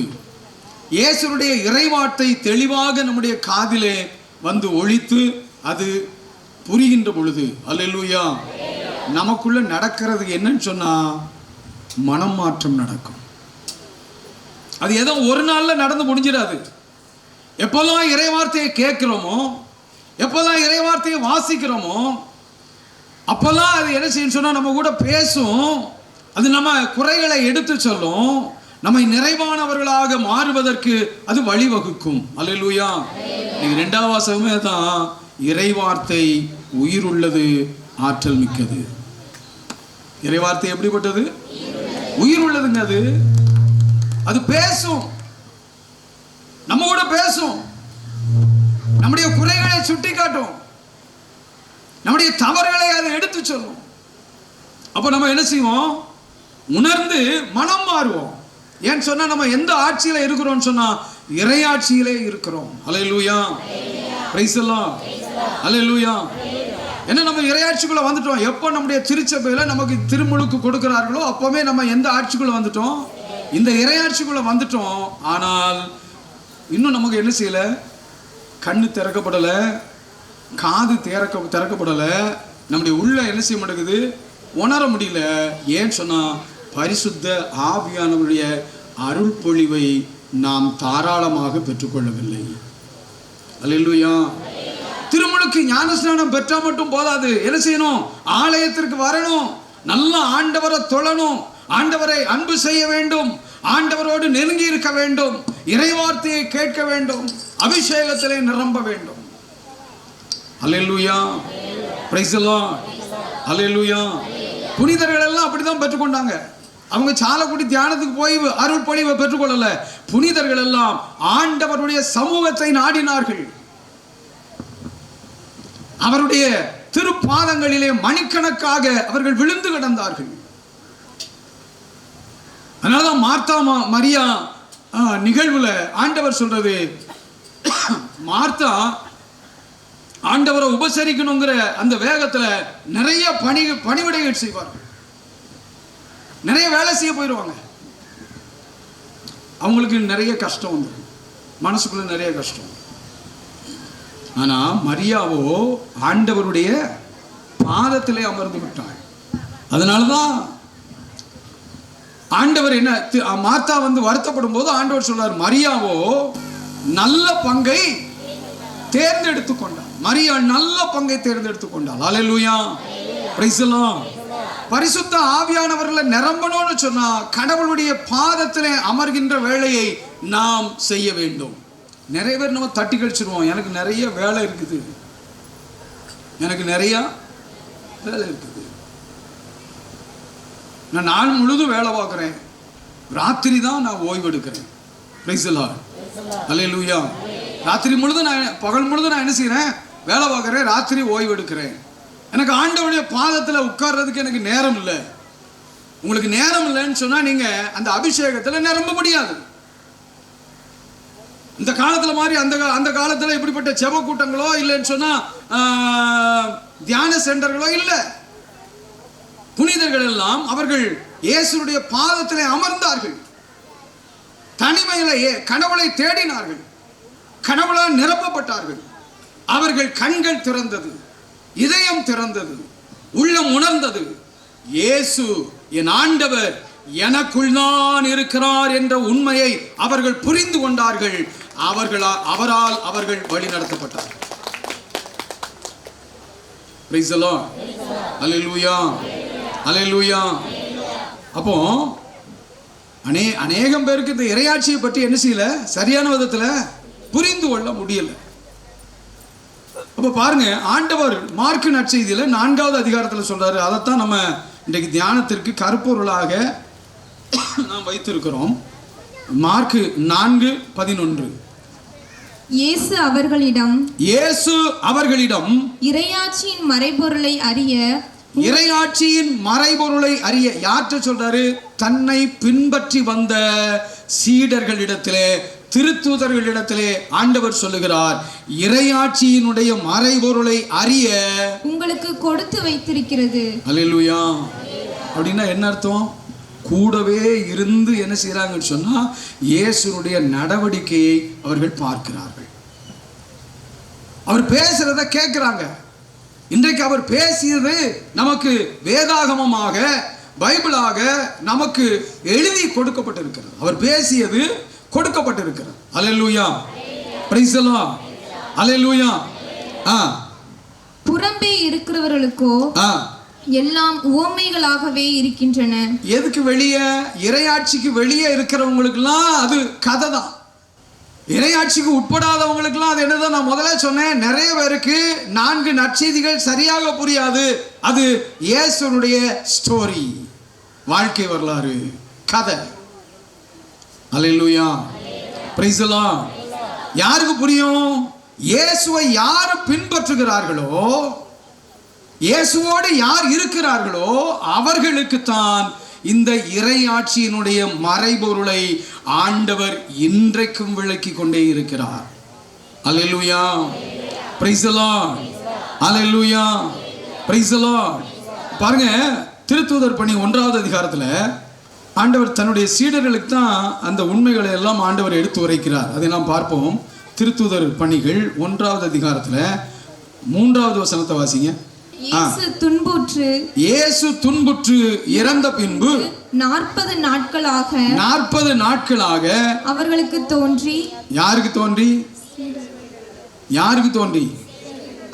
இயேசுனுடைய இறைவார்த்தை தெளிவாக நம்முடைய காதிலே வந்து ஒலித்து அது புரிகின்ற பொழுது, அல்லேலூயா, நமக்குள்ள நடக்கிறது என்னன்னு சொன்னா மனம் மாற்றம் நடக்கும். அது ஏதோ ஒரு நாள்ல நடந்து முடிஞ்சிடாது. எப்பெல்லாம் இறைவார்த்தையை கேட்கிறோமோ, எப்பெல்லாம் இறைவார்த்தையை வாசிக்கிறோமோ, அப்பெல்லாம் அது என்ன செய்யும் சொன்னா நம்ம கூட பேசும். அது நம்ம குறைகளை எடுத்து சொல்லும். நம்மை நிறைவானவர்களாக மாறுவதற்கு அது வழிவகுக்கும். அல்லேலூயா. நீங்க 2வது வாசகமே தான், இறைவார்த்தை உயிர் உள்ளது, ஆற்றல் மிக்கது. இறைவார்த்தை எப்படிப்பட்டது? உயிர் உள்ளதுங்க. அது பேசும், நம்ம கூட பேசும், நம்முடைய குறைகளை சுட்டி காட்டும், நம்முடைய தவறுகளை அதை எடுத்து சொல்லும். அப்ப நம்ம என்ன செய்வோம்? உணர்ந்து மனம் மாறுவோம். ஏன்னு சொன்னா நம்ம எந்த ஆட்சியில இருக்கிறோம் சொன்னா இறையாட்சியிலே இருக்கிறோம். அல்லேலூயா, பிரைஸ் தி லார்ட். அல்லேலூயா. என்ன நம்ம இறையாட்சிக்குள்ள வந்துட்டோம். எப்போ நம்முடைய திருச்சபையில நமக்கு திருமுழுக்கு கொடுக்கிறார்களோ அப்பவே நம்ம எந்த ஆட்சிக்குள்ள வந்துட்டோம்? இந்த இறையாட்சிக்குள்ள வந்துட்டோம். ஆனால் இன்னும் நமக்கு என்ன செய்யல? கண்ணு திறக்கப்படல, காது திறக்கப்படல, நம்முடைய உள்ள என்ன செய்ய மாட்டேங்குது? உணர முடியல. ஏன் சொன்னா பரிசுத்த ஆவியானவருடைய அருள் பொழிவை நாம் தாராளமாக பெற்றுக்கொள்ளவில்லை. அல்லேலூயா. திருமுழுக்கு ஞானஸ்நானம் பெற்றா மட்டும் போதாது. என்ன செய்யணும்? ஆலயத்திற்கு வரணும், நல்ல ஆண்டவரை தொழணும், ஆண்டவரை அன்பு செய்ய வேண்டும், ஆண்டவரோடு நெருங்கி இருக்க வேண்டும், இறைவார்த்தையை கேட்க வேண்டும், அபிஷேகத்திலே நிரம்ப வேண்டும். அல்லேலூயா, பிரைஸ் தி லார்ட். அல்லேலூயா. புனிதர்கள் எல்லாம் அப்படிதான் பெற்றுக்கொண்டாங்க. அவங்க சாலக்குடி தியானத்துக்கு போய் அருள் பொழிவை பெற்றுக்கொள்ளல. புனிதர்கள் எல்லாம் ஆண்டவருடைய சமூகத்தை நாடினார்கள். அவருடைய திருப்பாதங்களிலே மணிக்கணக்காக அவர்கள் விழுந்து கிடந்தார்கள். அதனாலதான் மார்த்தா மரியா நிகழ்வுல ஆண்டவர் சொல்றது, மார்த்தா ஆண்டவரை உபசரிக்கணுங்கிற அந்த வேகத்துல நிறைய பணிவிடைகள் செய்வார்கள், நிறைய வேலை செய்ய போயிடுவாங்க. அவங்களுக்கு நிறைய கஷ்டம் வந்து, மனசுக்குள்ள நிறைய கஷ்டம். ஆனா மரியாவோ ஆண்டவருடைய பாதத்திலே அமர்ந்து விட்டாள். அதனாலதான் ஆண்டவர் என்ன, மார்த்தா வந்து வருத்தப்படும் போது ஆண்டவர் சொல்றார், மரியாவோ நல்ல பங்கை தேர்ந்தெடுத்து கொண்டாள். மரியா நல்ல பங்கை தேர்ந்தெடுத்து கொண்டாள். அல்லேலூயா, பிரைஸ் தி லார்ட். பரிசுத்த ஆவியானவர்களை நிரம்பணும்னு சொன்னா கடவுளுடைய பாதத்திலே அமர்கின்ற வேலையை நாம் செய்ய வேண்டும். நிறைய பேர் நம்ம தட்டி கழிச்சிருவோம். எனக்கு நிறைய வேலை இருக்குது, எனக்கு நிறைய வேலை இருக்குது, நான் நாள் முழுதும் வேலை பார்க்குறேன், ராத்திரி தான் நான் ஓய்வு எடுக்கிறேன். Praise the Lord. அல்லேலூயா. ராத்திரி முழுதும் நான், பகல் முழுதும் நான் என்ன செய்கிறேன்? வேலை பார்க்குறேன். ராத்திரி ஓய்வு எடுக்கிறேன். எனக்கு ஆண்டவருடைய பாதத்தில் உட்கார்றதுக்கு எனக்கு நேரம் இல்லை. உங்களுக்கு நேரம் இல்லைன்னு சொன்னா நீங்க அந்த அபிஷேகத்தில் நிரம்ப முடியாது. இந்த காலத்துல மாதிரி அந்த காலத்துல இப்படிப்பட்ட ஜெப கூட்டங்களோ இல்லைன்னு சொன்னா தியான சென்டர்களோ இல்லை. புனிதர்கள் எல்லாம் அவர்கள் இயேசுடைய பாதத்திலே அமர்ந்தார்கள். தனிமையிலேயே கடவுளை தேடினார்கள். கடவுளால் நிரப்பப்பட்டார்கள். அவர்கள் கண்கள் திறந்தது, இதயம் திறந்தது, உள்ளம் உணர்ந்தது. இயேசு என் ஆண்டவர் எனக்குள் தான் இருக்கிறார் என்ற உண்மையை அவர்கள் புரிந்து கொண்டார்கள். அவரால் அவர்கள் வழி நடத்தப்பட்டார்கள். Praise the Lord. Hallelujah. Hallelujah. அப்போ அநேகம் பேருக்கு இந்த இறையாட்சியை பற்றி என்ன செய்யல, சரியான விதத்தில் புரிந்து கொள்ள முடியல. அப்போ பாருங்க, ஆண்டவர் மார்க்கு நற்செய்தியில 4வது அதிகாரத்தில் சொல்றாரு. அதைத்தான் நம்ம இன்றைக்கு தியானத்திற்கு கருப்பொருளாக நாம் வைத்திருக்கிறோம். மார்க்கு 4:11. இயேசு அவர்களிடம் இறையாட்சியின் மறைபொருளை அறிய யார்கிட்ட சொல்றாரு? தன்னை பின்பற்றி வந்த சீடர்களிடத்திலே, திருத்தூதர்களிடத்திலே ஆண்டவர் சொல்லுகிறார், இறையாட்சியினுடைய மறைபொருளை அறிய உங்களுக்கு கொடுத்து வைத்திருக்கிறது. அல்லேலூயா. அப்படின்னா என்ன அர்த்தம்? கூடவே இருந்து என்ன செய்யறாங்கன்னு சொன்னா இயேசுனுடைய நடவடிக்கையை அவர்கள் பார்க்கிறார்கள். அவர் பேசுறத கேட்கிறாங்க. இன்றைக்கு அவர் பேசியது நமக்கு வேதாகமமாக, பைபிளாக நமக்கு எழுதி கொடுக்கப்பட்டிருக்கிறது. அவர் பேசியது கொடுக்கப்பட்டிருக்கிறது. Alleluia. Praise the Lord. Alleluia. புறம்பே இருக்கிறவர்களுக்கோ எல்லாம் உவமைகளாகவே இருக்கின்றன. எதுக்கு வெளியே? இறையாட்சிக்கு வெளியே இருக்கிறவங்களுக்குலாம் அது கதை தான். இறையாட்சிக்கு உட்படாதவங்களுக்குலாம் அது என்னதான்? நான் முதல்ல சொன்னேன், நிறைய பேருக்கு 4 நற்செய்திகள் சரியாக புரியாது. அது இயேசுனுடைய ஸ்டோரி, வாழ்க்கை வரலாறு, கதை. அல்லேலூயா. Praise the Lord. யாருக்கு புரியும்? இயேசுவை யார் பின்பற்றுகிறார்களோ, இயேசுவோடு யார் இருக்கிறார்களோ அவர்களுக்கு தான் இந்த இறையாட்சியினுடைய மறைபொருளை ஆண்டவர் இன்றைக்கும் விளக்கி கொண்டே இருக்கிறார். Alleluia. Praise the Lord. Alleluia. Praise the Lord. பாருங்க, திருத்தூதர் பணி 1வது அதிகாரத்தில் ஆண்டவர் தன்னுடைய சீடர்களுக்கு தான் அந்த உண்மைகளை எல்லாம் ஆண்டவர் எடுத்து உரைக்கிறார். அதை நாம் பார்ப்போம். திருத்தூதர் பணிகள் 1வது அதிகாரத்தில் 3வது வசனத்தை வாசிங்க. இயேசு துன்புற்று இறந்த பின்பு 40 நாட்களாக அவர்களுக்கு தோன்றி. யாருக்கு தோன்றி?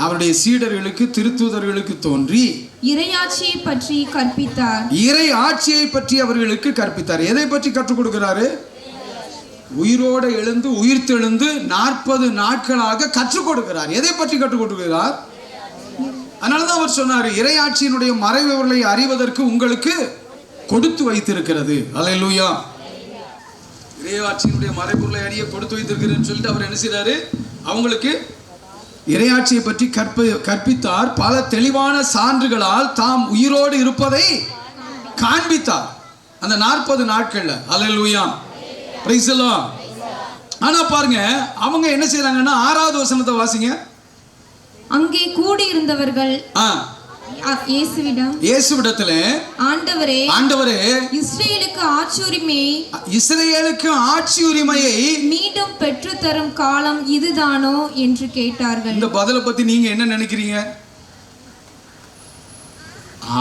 அவருடைய சீடர்களுக்கு, திருத்தூதர்களுக்கு தோன்றி இறையாட்சியை பற்றி கற்பித்தார். இறையாட்சியை பற்றி அவர்களுக்கு கற்பித்தார். எதை பற்றி கற்றுக் கொடுக்கிறாரு? உயிரோடு எழுந்து உயிர்த்தெழுந்து 40 நாட்களாக கற்றுக் கொடுக்கிறார். எதை பற்றி கற்றுக் கொடுக்கிறார்? அதனாலதான் அவர் சொன்னார், இறையாட்சியினுடைய மறைபொருளை அறிவதற்கு உங்களுக்கு கொடுத்து வைத்திருக்கிறது. அல்லேலூயா. இறையாட்சியினுடைய மறைபொருளை அறிய கொடுத்து வைத்திருக்கிறேன்னு சொல்லிட்டு அவர் என்ன செய்றாரு? அவங்களுக்கு இறையாட்சியை பற்றி கற்பித்தார். பல தெளிவான சான்றுகளால் தாம் உயிரோடு இருப்பதை காண்பித்தார் அந்த 40 நாட்கள்ல. அல்லேலூயா. Praise the Lord. ஆனா பாருங்க, அவங்க என்ன செய்றாங்கன்னா 6வது வசனத்தை வாசிங்க. அங்கே கூடி இருந்தவர்கள் இயேசுவிடத்திலே, ஆண்டவரே இஸ்ரவேலுக்கு ஆட்சி உரிமையை மீண்டும் பெற்று தரும் காலம் இதுதானோ என்று கேட்டார்கள். இந்த பதிலை பத்தி நீங்க என்ன நினைக்கிறீங்க?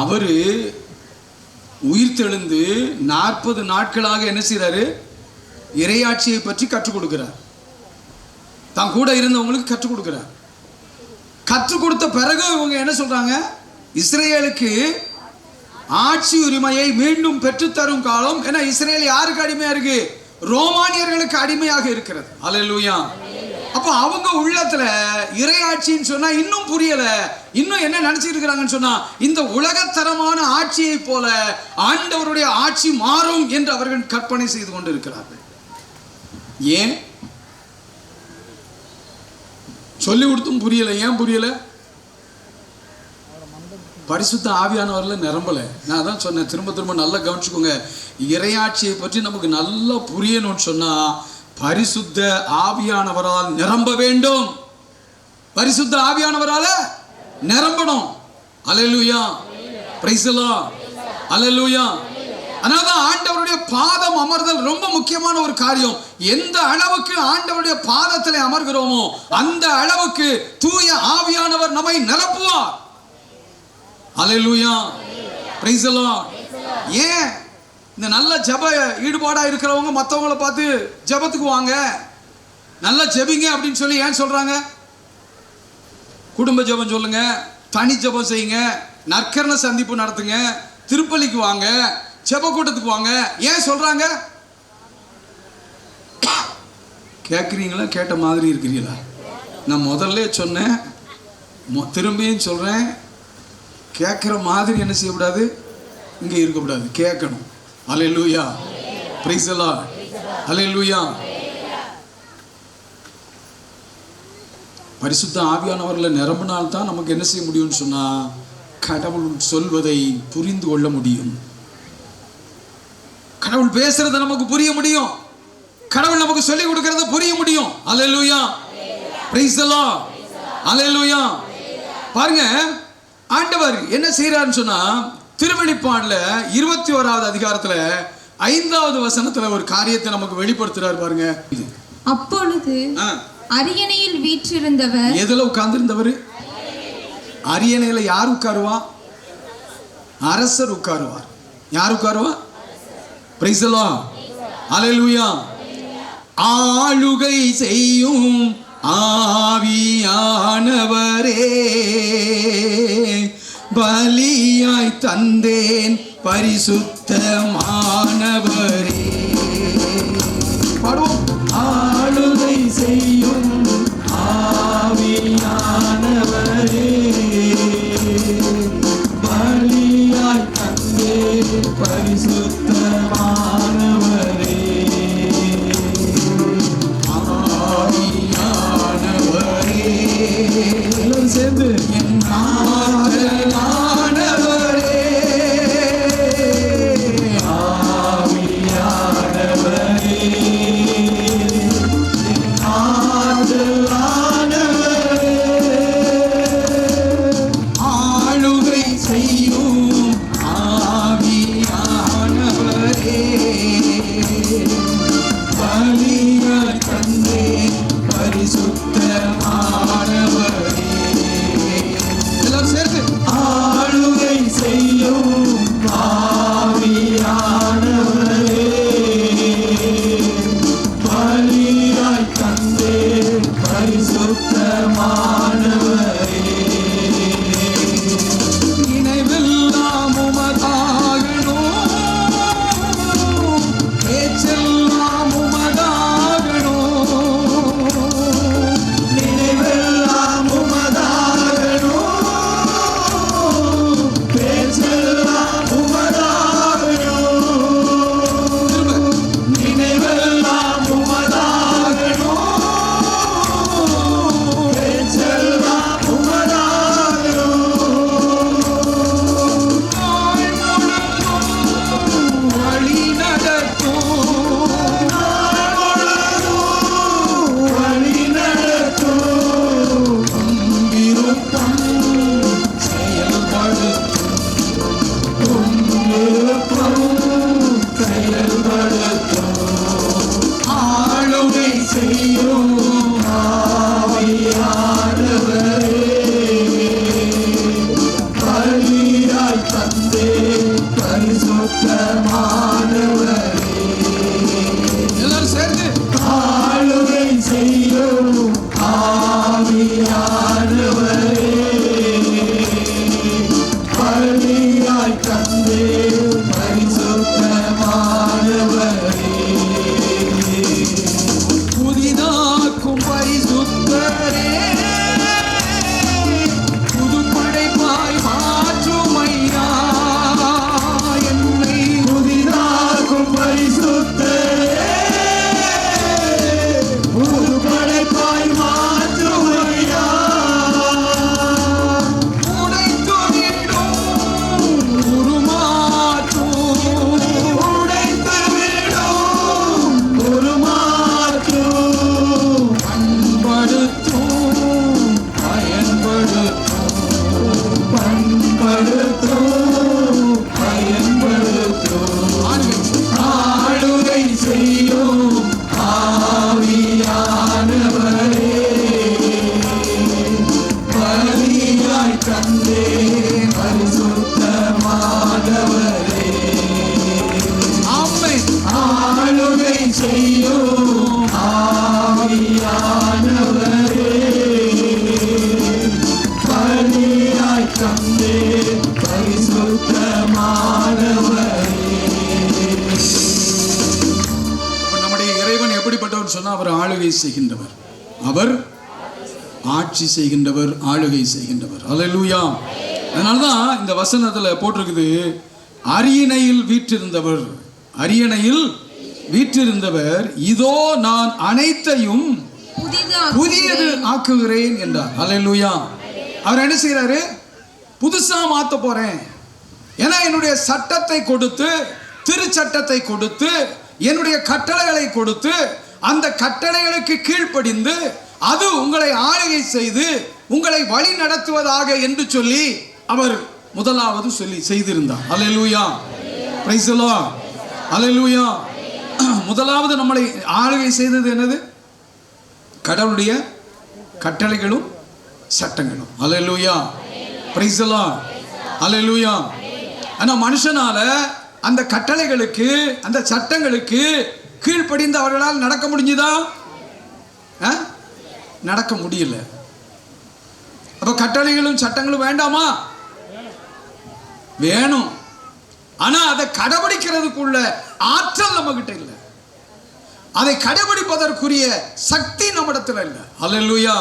அவரு உயிர்த்தெழுந்து 40 நாட்களாக என்ன செய்றாரு? இறையாட்சியை பற்றி கற்றுக் கொடுக்கிறார். தான் கூட இருந்தவங்களுக்கு கற்றுக் கொடுக்கிறார். கற்றுக் கொடுத்த பிறகு இவங்க என்ன சொல்றாங்க? இஸ்ரேலுக்கு ஆட்சி உரிமையை மீண்டும் பெற்றுத்தரும் காலம். ஏன்னா இஸ்ரேல் யாருக்கு அடிமையா இருக்கு? ரோமானியர்களுக்கு அடிமையாக இருக்கிறது. அல்லேலூயா. அப்ப அவங்க உள்ளத்துல இறையாட்சின்னு சொன்னா இன்னும் புரியல. இன்னும் என்ன நினைச்சிட்டு இருக்கிறாங்கன்னு சொன்னா, இந்த உலகத்தரமான ஆட்சியை போல ஆண்டவருடைய ஆட்சி மாறும் என்று அவர்கள் கற்பனை செய்து கொண்டு இருக்கிறார்கள். ஏன் சொல்லி கொடுத்தும் புரியல. ஏன் புரியல? பரிசுத்த ஆவியானவர்ல நிரம்பல. நான் தான் சொன்னேன், திரும்ப திரும்ப நல்லா கவனிச்சுக்கோங்க. இறையாட்சியை பற்றி நமக்கு நல்லா புரியணும்னு சொன்னா பரிசுத்த ஆவியானவரால் நிரம்ப வேண்டும். பரிசுத்த ஆவியானவரால நிரம்பணும். அல்லேலூயா, பிரைஸ் தி லார்ட், அல்லேலூயா. அதனாலதான் ஆண்டவருடைய பாதம் அமர்தல் ரொம்ப முக்கியமான ஒரு காரியம். எந்த அளவுக்கு ஆண்டவருடைய பாதத்திலே அமர்கிறோமோ அந்த அளவுக்கு தூய ஆவியானவர் நம்மை நிரப்புவார். அல்லேலூயா, பிரைஸ் தி லார்ட். ஏன் இந்த நல்ல ஜெப ஈடுபாடா இருக்கிறவங்க மற்றவங்களை பார்த்து ஜெபத்துக்கு வாங்க, நல்லா ஜெபிங்க அப்படின்னு சொல்லி ஏன் சொல்றாங்க? குடும்ப ஜெபம் சொல்லுங்க, தனி ஜெபம் செய்யுங்க, நற்கரண சந்திப்பு நடத்துங்க, திருப்பலிக்கு வாங்க, ஜெப கூட்டத்துக்கு வாங்க. ஏன் சொல்றாங்க? கேட்குறீங்களா? கேட்ட மாதிரி இருக்கிறீங்களா? நான் முதல்ல சொன்னேன், திரும்பியும் சொல்றேன், கேட்குற மாதிரி என்ன செய்யக்கூடாது? இங்கே இருக்கக்கூடாது, கேட்கணும். அல்லேலூயா, பிரைஸ் தி லார்ட், அல்லேலூயா. பரிசுத்த ஆவியானவர்ல நிரம்பினால்தான் நமக்கு என்ன செய்ய முடியும்னு சொன்னா கடவுள் சொல்வதை புரிந்து கொள்ள முடியும். கடவுள் பேசுறத நமக்கு புரிய முடியும். கடவுள் நமக்கு சொல்லி கொடுக்கறத புரிய முடியும். அல்லேலூயா, பிரைஸ் தி லார்ட், அல்லேலூயா. பாருங்க, ஆண்டவர் என்ன செய்யறாருன்னு சொன்னா திருவெளிப்பாடுல 21வது அதிகாரத்துல 5வது வசனத்துல ஒரு காரியத்தை நமக்கு வெளிப்படுத்துறாரு. பாருங்க, அப்பொழுது அரியணையில் வீற்றிருந்தவர். எதுல உட்கார்ந்து இருந்தவர்? அரியணையில யார் உட்காருவா? அரசர் உட்காருவார். யார் உட்காருவா? பிரைஸ் தி லார்ட், அல்லேலூயா. ஆளுகை செய்யும் ஆவியானவரே, பலியாய் தந்தேன் பரிசுத்தமானவரே. பாடுவோம். ஆளுகை செய்யும் ஆவியானவரே, பலியாய் தந்தேன் பரிசுத்தமானவரே. ஆவியானவரே, எல்லாரும் சேர்ந்து என் ஆவியானவரே, ஆவியானவரே, ஆளுகை செய்யும் ஆவியானவரே, பலியாய் தந்தேன் பரிசுத்தமானவரே. எல்லாரும் சேர்த்து ஆளுகை செய்யும் ஆவியானவரே, பலியாய் தந்தேன் பரிசுத்தமானவரே. நினைவெல்லாம் உமதாகணும், பேச்செல்லாம் உமதாகணும், நினைவெல்லாம் உமதாகணும், பேச்செல்லாம் உமதாகணும், நினைவெல்லாம் உமதாகணும், பேச்செல்லாம் உமதாகணும், செய்கின்றவர். அவர் ஆட்சி செய்கின்றவர், ஆளுகை செய்கின்றவர். அல்லேலூயா. அதனாலதான் இந்த வசனத்துல போட்டிருக்குது, அரியணையில் வீற்றிருந்தவர், அரியணையில் வீற்றிருந்தவர் இதோ நான் அனைத்தையும் புதியது ஆக்குகிறேன் என்றார். அல்லேலூயா. அவர் என்ன செய்யறாரு? புதுசா மாத்த போறேன். ஏன்னா என்னுடைய சட்டத்தை கொடுத்து, திருச்சட்டத்தை கொடுத்து, என்னுடைய கட்டளைகளை கொடுத்து, அந்த கட்டளைகளுக்கு கீழ்ப்படிந்து அது உங்களை ஆளுகை செய்து உங்களை வழி நடத்துவதாக என்று சொல்லி அவர் முதலாவது சொல்லி செய்திருந்தார். Alleluia. Praise the Lord. Alleluia. முதலாவது நம்மளை ஆளுகை செய்தது என்னது? கடவுளுடைய கட்டளைகளும் சட்டங்களும். Alleluia. Praise the Lord. Alleluia. ஆனா மனுஷனால அந்த கட்டளைகளுக்கு, அந்த சட்டங்களுக்கு கீழ்ப்படிந்து அவர்களால் நடக்க முடிஞ்சுதா? நடக்க முடியல. அப்ப கட்டளைகளும் சட்டங்களும் வேண்டாமா? வேணும். ஆனா அதை கடைபிடிக்கிறதுக்குள்ள ஆற்றல் நம்ம கிட்ட இல்லை. அதை கடைபிடிப்பதற்குரிய சக்தி நம்மிடத்துல இல்லை. அல்லேலூயா.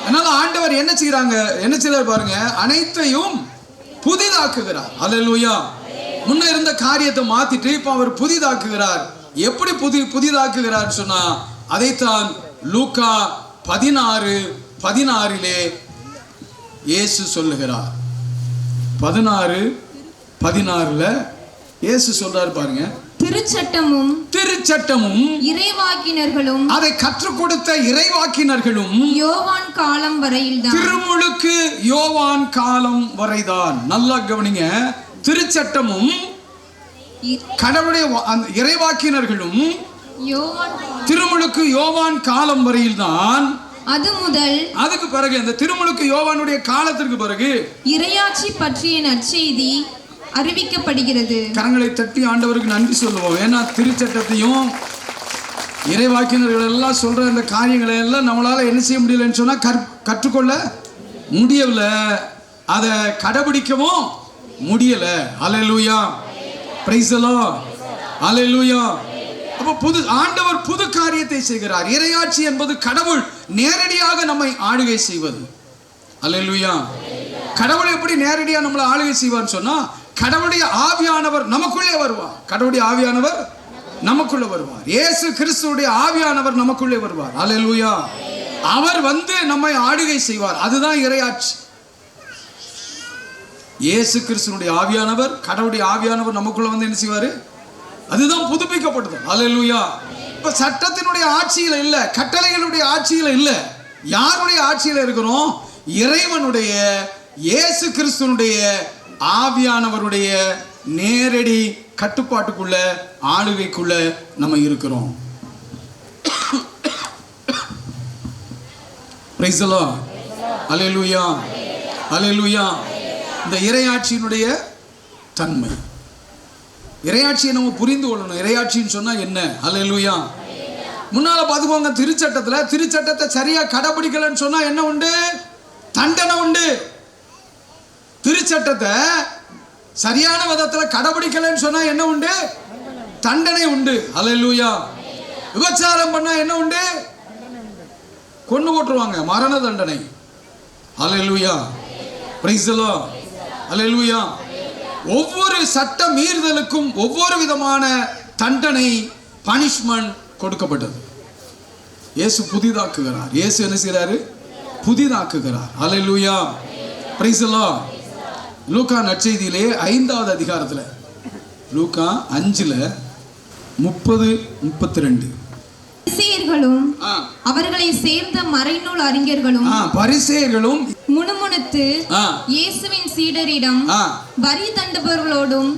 அதனால ஆண்டவர் என்ன செய்யறார் பாருங்க, அனைத்தையும் புதிதாக்குகிறார். அல்லேலூயா. முன்ன இருந்த காரியத்தை மாத்திட்டு இப்ப அவர் புதிதாக்குகிறார். எப்படி புதிதாக்குகிறார் சொன்னா, அதைத்தான் லூக்கா 16:16 இயேசு சொல்லுகிறார். 16:16 இயேசு சொல்றாரு பாருங்க, திருச்சட்டமும் இறைவாக்கினர்களும் அதை கற்றுக் கொடுத்த இறைவாக்கினர்களும் யோவான் காலம் வரையில்தான், திருமுழுக்கு யோவான் காலம் வரைதான். நல்லா கவனிங்க. திருச்சட்டமும் கடவுளுடைய இறைவாக்கினர்களும் திருமுழுக்கு யோவான் காலம் வரையில்தான். அது முதல், அதுக்கு பிறகு, அந்த திருமுழுக்கு யோவானுடைய காலத்திற்கு பிறகு இறையாட்சி பற்றிய நற்செய்தி அறிவிக்கப்படுகிறது. கரங்களை தட்டி ஆண்டவருக்கு நன்றி சொல்லுவோம். ஏன்னா திருச்சட்டத்தையும் இறைவாக்கினர்கள் எல்லாம் சொல்ற இந்த காரியங்களை எல்லாம் நம்மளால என்ன செய்ய முடியலன்னு சொன்னா கற்றுக்கொள்ள முடியல, அதை கடைபிடிக்கவும் முடியல. Alleluia. Praise the Lord. Alleluia. அப்ப ஆண்டவர் புது காரியத்தை செய்கிறார். இறையாட்சி என்பது கடவுள் நேரடியாக நம்மை ஆளுகை செய்வது. அல்லேலூயா. கடவுள் எப்படி நேரடியாக நம்மளை ஆளுகை செய்வார்னு சொன்னா, கடவுளுடைய ஆவியானவர் நமக்குள்ளே வருவார். கடவுளுடைய ஆவியானவர் நமக்குள்ளே வருவார். இயேசு கிறிஸ்துவுடைய ஆவியானவர் நமக்குள்ளே வருவார். அல்லேலூயா. அவர் வந்து நம்மை ஆளுகை செய்வார். அதுதான் இறையாட்சி. இயேசு கிறிஸ்துவுடைய ஆவியானவர், கடவுளுடைய ஆவியானவர் நமக்குள்ள வந்து என்ன செய்வாரு? அதுதான் புதுப்பிக்கப்படுது. அல்லேலூயா. இப்ப சட்டத்தினுடைய ஆட்சியில இல்ல, கட்டளைகளுடைய ஆட்சியில இல்ல. யாருடைய ஆட்சியில இருக்கிறோம்? இறைவனுடைய, இயேசு கிறிஸ்துனுடைய ஆவியானவருடைய நேரடி கட்டுப்பாட்டுக்குள்ள, ஆளுகைக்குள்ள நம்ம இருக்கிறோம். Praise the Lord. Alleluia. Alleluia. இந்த இறையாட்சியினுடைய தன்மை, இறையாட்சியை நம்ம புரிந்து கொள்ளணும். இறையாட்சின்னு சொன்னா என்ன? அல்லேலூயா. முன்னால பாத்துக்கோங்க, திருச்சட்டத்தை சரியா கடைபிடிக்கலன்னு சொன்னா என்ன உண்டு? தண்டனை உண்டு. திருச்சட்டத்தை சரியான விதத்துல கடைபிடிக்கலன்னு சொன்னா என்ன உண்டு? தண்டனை உண்டு. அல்லேலூயா. விபச்சாரம் பண்ணா என்ன உண்டு? கொன்னு போட்டுருவாங்க, மரண தண்டனை. Alleluia. Praise the Lord. Alleluia. ஒவ்வொரு சட்ட மீறுதலுக்கும் ஒவ்வொரு விதமான தண்டனை, பனிஷ்மெண்ட் கொடுக்கப்பட்டது. இயேசு புதிதாக்குகிறார். இயேசு என்ன செய்றாரு? புதிதாக்குகிறார். அல்லேலூயா. Praise the Lord. லூக்கா நற்செய்தியிலே 5வது அதிகாரத்துல, லூக்கா 5:30-32 பரிசேயர்களும் அவர்களை சேர்ந்த மறைநூல் அறிஞர்களும் பரிசேயர்களும் முணுமுணுத்து இயேசுவின் சீடரிடம் வரி தண்டுபவர்களோடும்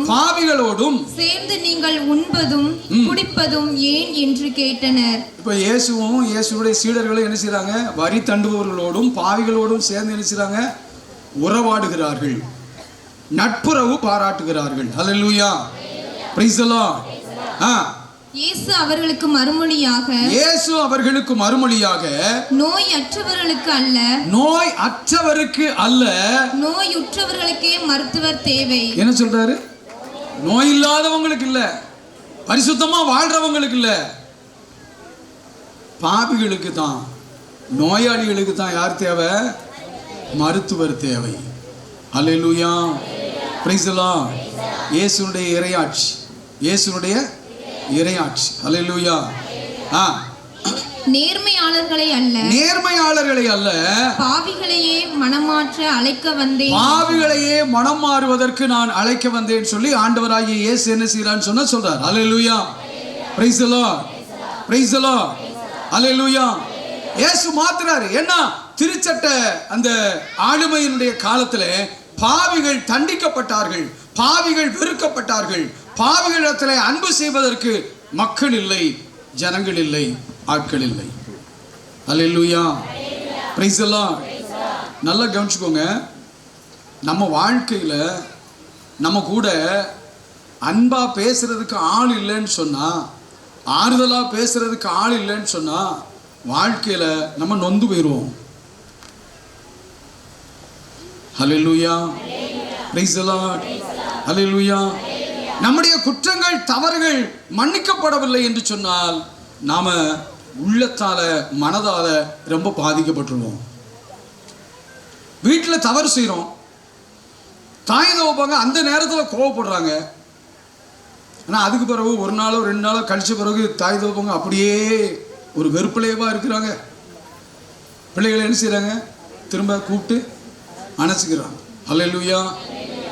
பாவிகளோடும் சேர்ந்து நீங்கள் உண்பதும் குடிப்பதும் ஏன் என்று கேட்டனர். இப்ப இயேசுவும் இயேசுடைய சீடர்களும் என்ன செய்றாங்க? வரி தண்டுபவர்களோடும் பாவிகளோடும் சேர்ந்து என்ன செய்றாங்க? உறவாடுகிறார்கள், நட்புறவு பாராட்டுகிறார்கள். அல்லேலூயா. Praise the Lord. இயேசு அவர்களுக்கு மறுமொழியாக நோய் அற்றவருக்கு அல்ல நோயுற்றவர்களுக்கே மருத்துவர் தேவை. என்ன சொல்றாரு? நோய் இல்லாதவங்களுக்கு இல்ல, பரிசுத்தமா வாழ்றவங்களுக்கு இல்ல, பாவிகளுக்கு தான், நோயாளிகளுக்கு தான் யார் தேவை? மருத்துவர் தேவை. அல்லேலூயா, பிரைஸ் தி லார்ட். இயேசுனுடைய இறையாட்சி, இயேசுனுடைய இறையாட்சி. அல்லேலூயா. நேர்மையாளர்களை அல்ல, நேர்மையாளர்களை அல்ல, பாவிகளையே மனமாற்ற அழைக்க வந்தேன், பாவிகளையே மனம் மாறுவதற்கு நான் அழைக்க வந்தேன் சொல்லி ஆண்டவராகிய இயேசு என்ன செய்யறான்னு சொல்றார். Alleluia, praise the Lord, praise the Lord. Alleluia. இயேசு மாத்துறாரு. என்ன? திருச்சட்ட அந்த ஆளுமையினுடைய காலத்துல பாவிகள் தண்டிக்கப்பட்டார்கள், பாவிகள் வெறுக்கப்பட்டார்கள், பாவிகளிடத்தில் அன்பு செய்வதற்கு மக்கள் இல்லை, ஜனங்கள் இல்லை, ஆட்கள் இல்லை. அல்லேலூயா, பிரைஸ் தி லார்ட். நல்லா கவனிச்சுக்கோங்க. நம்ம வாழ்க்கையில நம்ம கூட அன்பா பேசுறதுக்கு ஆள் இல்லைன்னு சொன்னா, ஆறுதலா பேசுறதுக்கு ஆள் இல்லைன்னு சொன்னா, வாழ்க்கையில நம்ம நொந்து போயிடுவோம். அல்லேலூயா, பிரைஸ் தி லார்ட். அல்லேலூயா. நம்முடைய குற்றங்கள் தவறுகள் மன்னிக்கப்படவில்லை என்று சொன்னால் நாம உள்ளத்தால மனதால ரொம்ப பாதிக்கப்பட்டுருவோம். வீட்டில் தவறு செய்கிறோம், தாய் தகப்பங்க அந்த நேரத்தில் கோவப்படுறாங்க. ஆனால் அதுக்கு பிறகு ஒரு நாளோ 2 நாளோ கழிச்ச பிறகு தாய் தகப்பங்க அப்படியே ஒரு வெறுப்பிலேவா இருக்கிறாங்க. பிள்ளைகளை என்ன செய்கிறாங்க? திரும்ப கூப்பிட்டு அணைச்சிக்கிறாங்க. அல்லேலூயா.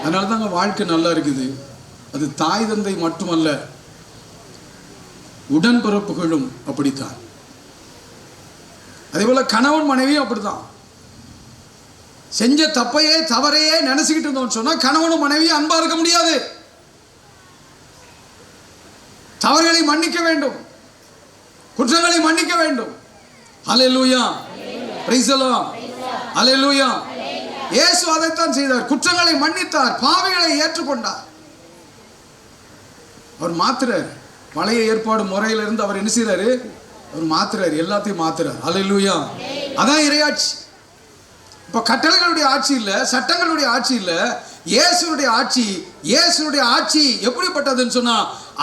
அதனால தான் அங்கே வாழ்க்கை நல்லா இருக்குது. அது தாய் தந்தை மட்டுமல்ல, உடன்பிறப்புகளும் அப்படித்தான். அதே போல கணவன் மனைவியும் அப்படித்தான். செஞ்ச தப்பையே தவறையே நினைச்சுக்கிட்டு இருந்தோம்னு சொன்னா கணவனும் மனைவியும் அன்பா இருக்க முடியாது. தவறுகளை மன்னிக்க வேண்டும், குற்றங்களை மன்னிக்க வேண்டும். அல்லேலூயா, பிரைஸ் தி லார்ட். அல்லேலூயா. இயேசு அதைத்தான் செய்தார். குற்றங்களை மன்னித்தார், பாவிகளை ஏற்றுக்கொண்டார். அவர் மாத்துறார். பழைய ஏற்பாடு முறையிலிருந்து அவர் என்ன செய்யறாரு? அவர் மாத்துறாரு, எல்லாத்தையும் மாத்துறார். அல்லேலூயா. அதான் இறையாட்சி. இப்ப கட்டளைகளுடைய ஆட்சி இல்ல, சட்டங்களுடைய ஆட்சி இல்ல, இயேசுடைய ஆட்சி. இயேசுடைய ஆட்சி எப்படிப்பட்டதுன்னு சொன்னா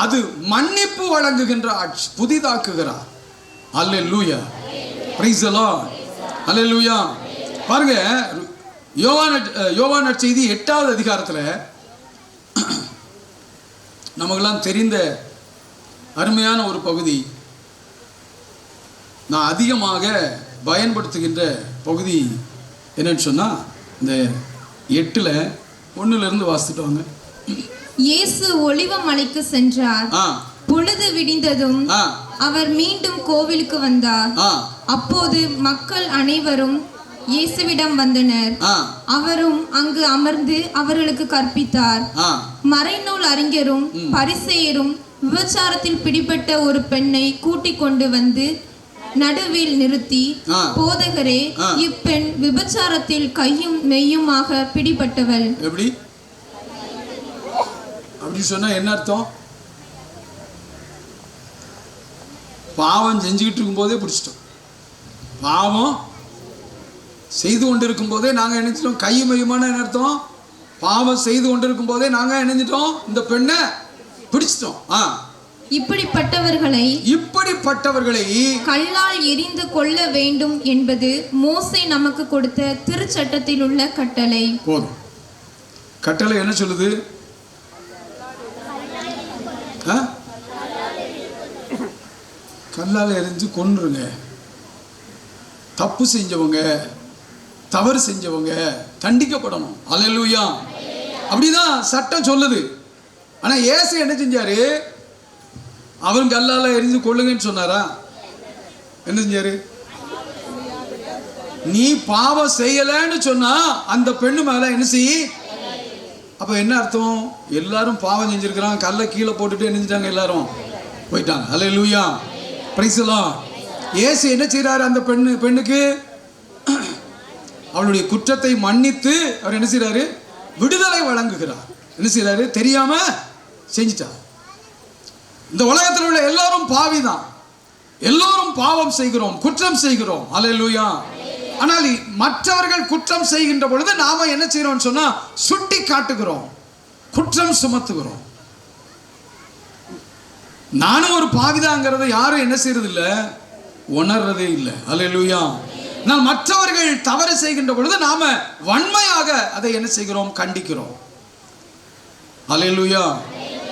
அது மன்னிப்பு வழங்குகின்ற ஆட்சி, புதிதாக்குகிறார். அல்லேலூயா, பிரைஸ் தி லார்ட். அல்லேலூயா. பாருங்க, யோவான் நற்செய்தி 8வது அதிகாரத்துல நமக்கெல்லாம் தெரிந்த அருமையான ஒரு பகுதி, நான் அதிகமாக பயன்படுத்துகின்ற பகுதி என்னன்னு சொன்னா இந்த 8:1 வாசித்துட்டு வாங்க. இயேசு ஒலிவ மலைக்கு சென்றார். பொழுது விடிந்ததும் அவர் மீண்டும் கோவிலுக்கு வந்தார். அப்போது மக்கள் அனைவரும் இயேசுவிடம் வந்தனர். அவரும் அங்கு அமர்ந்து அவர்களுக்கு கற்பித்தார். மறைநூல் அறிஞரும் பரிசேயரும் விபச்சாரத்தில் பிடிபட்ட ஒரு பெண்ணை கூட்டிக் கொண்டு வந்து நடுவில் நிறுத்தி, போதகரே, இப்பெண் விபச்சாரத்தில் கையும் மெய்யுமாக பிடிபட்டவள். எப்படி அப்படி சொன்னா என்ன அர்த்தம்? பாவம் செஞ்சுக்கிட்டு இருக்கும் போதே பிடிச்சிட்டோம். பாவம் செய்து கொண்டிருக்கும் போதே நாங்கள் நினைச்சிட்டோம். கையும் மையுமான என்ன அர்த்தம்? பாவம் செய்து கொண்டிருக்கும் போதே நாங்கள் நினைச்சிட்டோம், இந்த பெண்ணை பிடிச்சிட்டோம். இப்படிப்பட்டவர்களை கல்லால் எரிந்து கொள்ள வேண்டும் என்பது மோசே நமக்கு கொடுத்த திருச்சட்டத்தில் உள்ள கட்டளை. போதும். கட்டளை என்ன சொல்லுது? கல்லால் எரிஞ்சு கொன்றுங்க. தப்பு செஞ்சவங்க, தவறு செஞ்சவங்க தண்டிக்கப்படணும். அல்லேலூயா. அப்படிதான் சட்டம் சொல்லுது. ஆனா இயேசு என்ன செஞ்சாரு? அவன் கல்லால எரிஞ்சு கொள்ளுங்கன்னு சொன்னாரா? என்ன செஞ்சாரு? நீ பாவம் செய்யலன்னு சொன்னா அந்த பெண்ணு மேல என்ன செய்ய? அப்ப என்ன அர்த்தம்? எல்லாரும் பாவம் செஞ்சிருக்கிறாங்க, கல்லை கீழே போட்டுட்டு என்ன செஞ்சாங்க? எல்லாரும் போயிட்டாங்க. அல்லேலூயா, பிரைஸ் தி லார்ட். இயேசு என்ன செய்றாரு? அந்த பெண்ணுக்கு அவளுடைய குற்றத்தை மன்னித்து அவர் என்ன செய்றாரு? விடுதலை வழங்குகிறார். என்ன செய்றாரு? தெரியாம செஞ்சிட்டார். இந்த உலகத்தில் உள்ள எல்லாரும் பாவிதான், எல்லோரும் பாவம் செய்கிறோம், குற்றம் செய்கிறோம். அல்லேலூயா. ஆனால் மற்றவர்கள் குற்றம் செய்கின்ற பொழுது நாம என்ன செய்யறோம் சொன்னா சுட்டி காட்டுகிறோம், குற்றம் சுமத்துகிறோம். நானும் ஒரு பாவிதாங்கிறத யாரும் என்ன செய்யறது இல்ல, உணர்றதே இல்லை. அல்லேலூயா. நான் மற்றவர்கள் தவறு செய்கின்ற பொழுது நாம வன்மையாக அதை என்ன செய்கிறோம்? கண்டிக்கிறோம். அல்லேலூயா.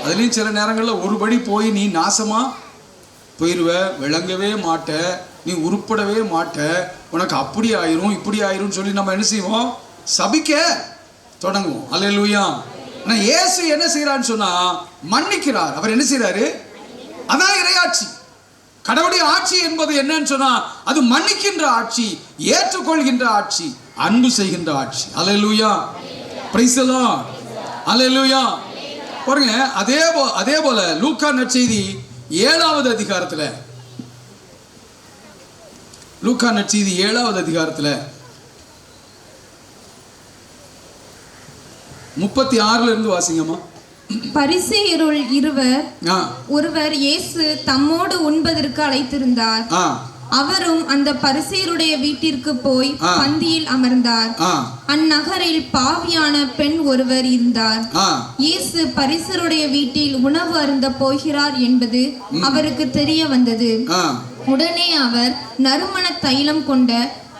அதுலேயும் சில நேரங்களில் ஒருபடி போய் நீ நாசமா போயிடுவ, விளங்கவே மாட்ட, நீ உருப்படவே மாட்ட, உனக்கு அப்படி ஆயிரும் இப்படி ஆயிரும் சொல்லி நம்ம என்ன செய்வோம்? சபிக்க தொடங்குவோம். அல்லேலூயா. ஆனால் இயேசு என்ன செய்யறான்னு சொன்னா மன்னிக்கிறார். அவர் என்ன செய்யறாரு? அதான் இறையாட்சி. கடவுளுடைய ஆட்சி என்பது என்னன்னு சொன்னா அது மன்னிக்கின்ற ஆட்சி, ஏற்றுக்கொள்கின்ற ஆட்சி, அன்பு செய்கின்ற ஆட்சி. Alleluia. Praise the Lord. Alleluia. பாருங்க, அதே போல லூக்கா நற்செய்தி 7வது அதிகாரத்துல, லூக்கா நற்செய்தி 7வது அதிகாரத்துல 36ல இருந்து வாசிங்கம்மா. பரிசேயருள் ஒருவர் இயேசு தம்மோடு உண்பதற்கு அழைத்திருந்தார். அவரும் அந்த பரிசேயருடைய வீட்டிற்கு போய் பந்தியில் அமர்ந்தார். அந்நகரில் பாவியான பெண் ஒருவர் இருந்தார். இயேசு பரிசேயருடைய வீட்டில் உணவு அருந்த போகிறார் என்பது அவருக்கு தெரிய வந்தது. உடனே அவர் நறுமண தைலம் கொண்ட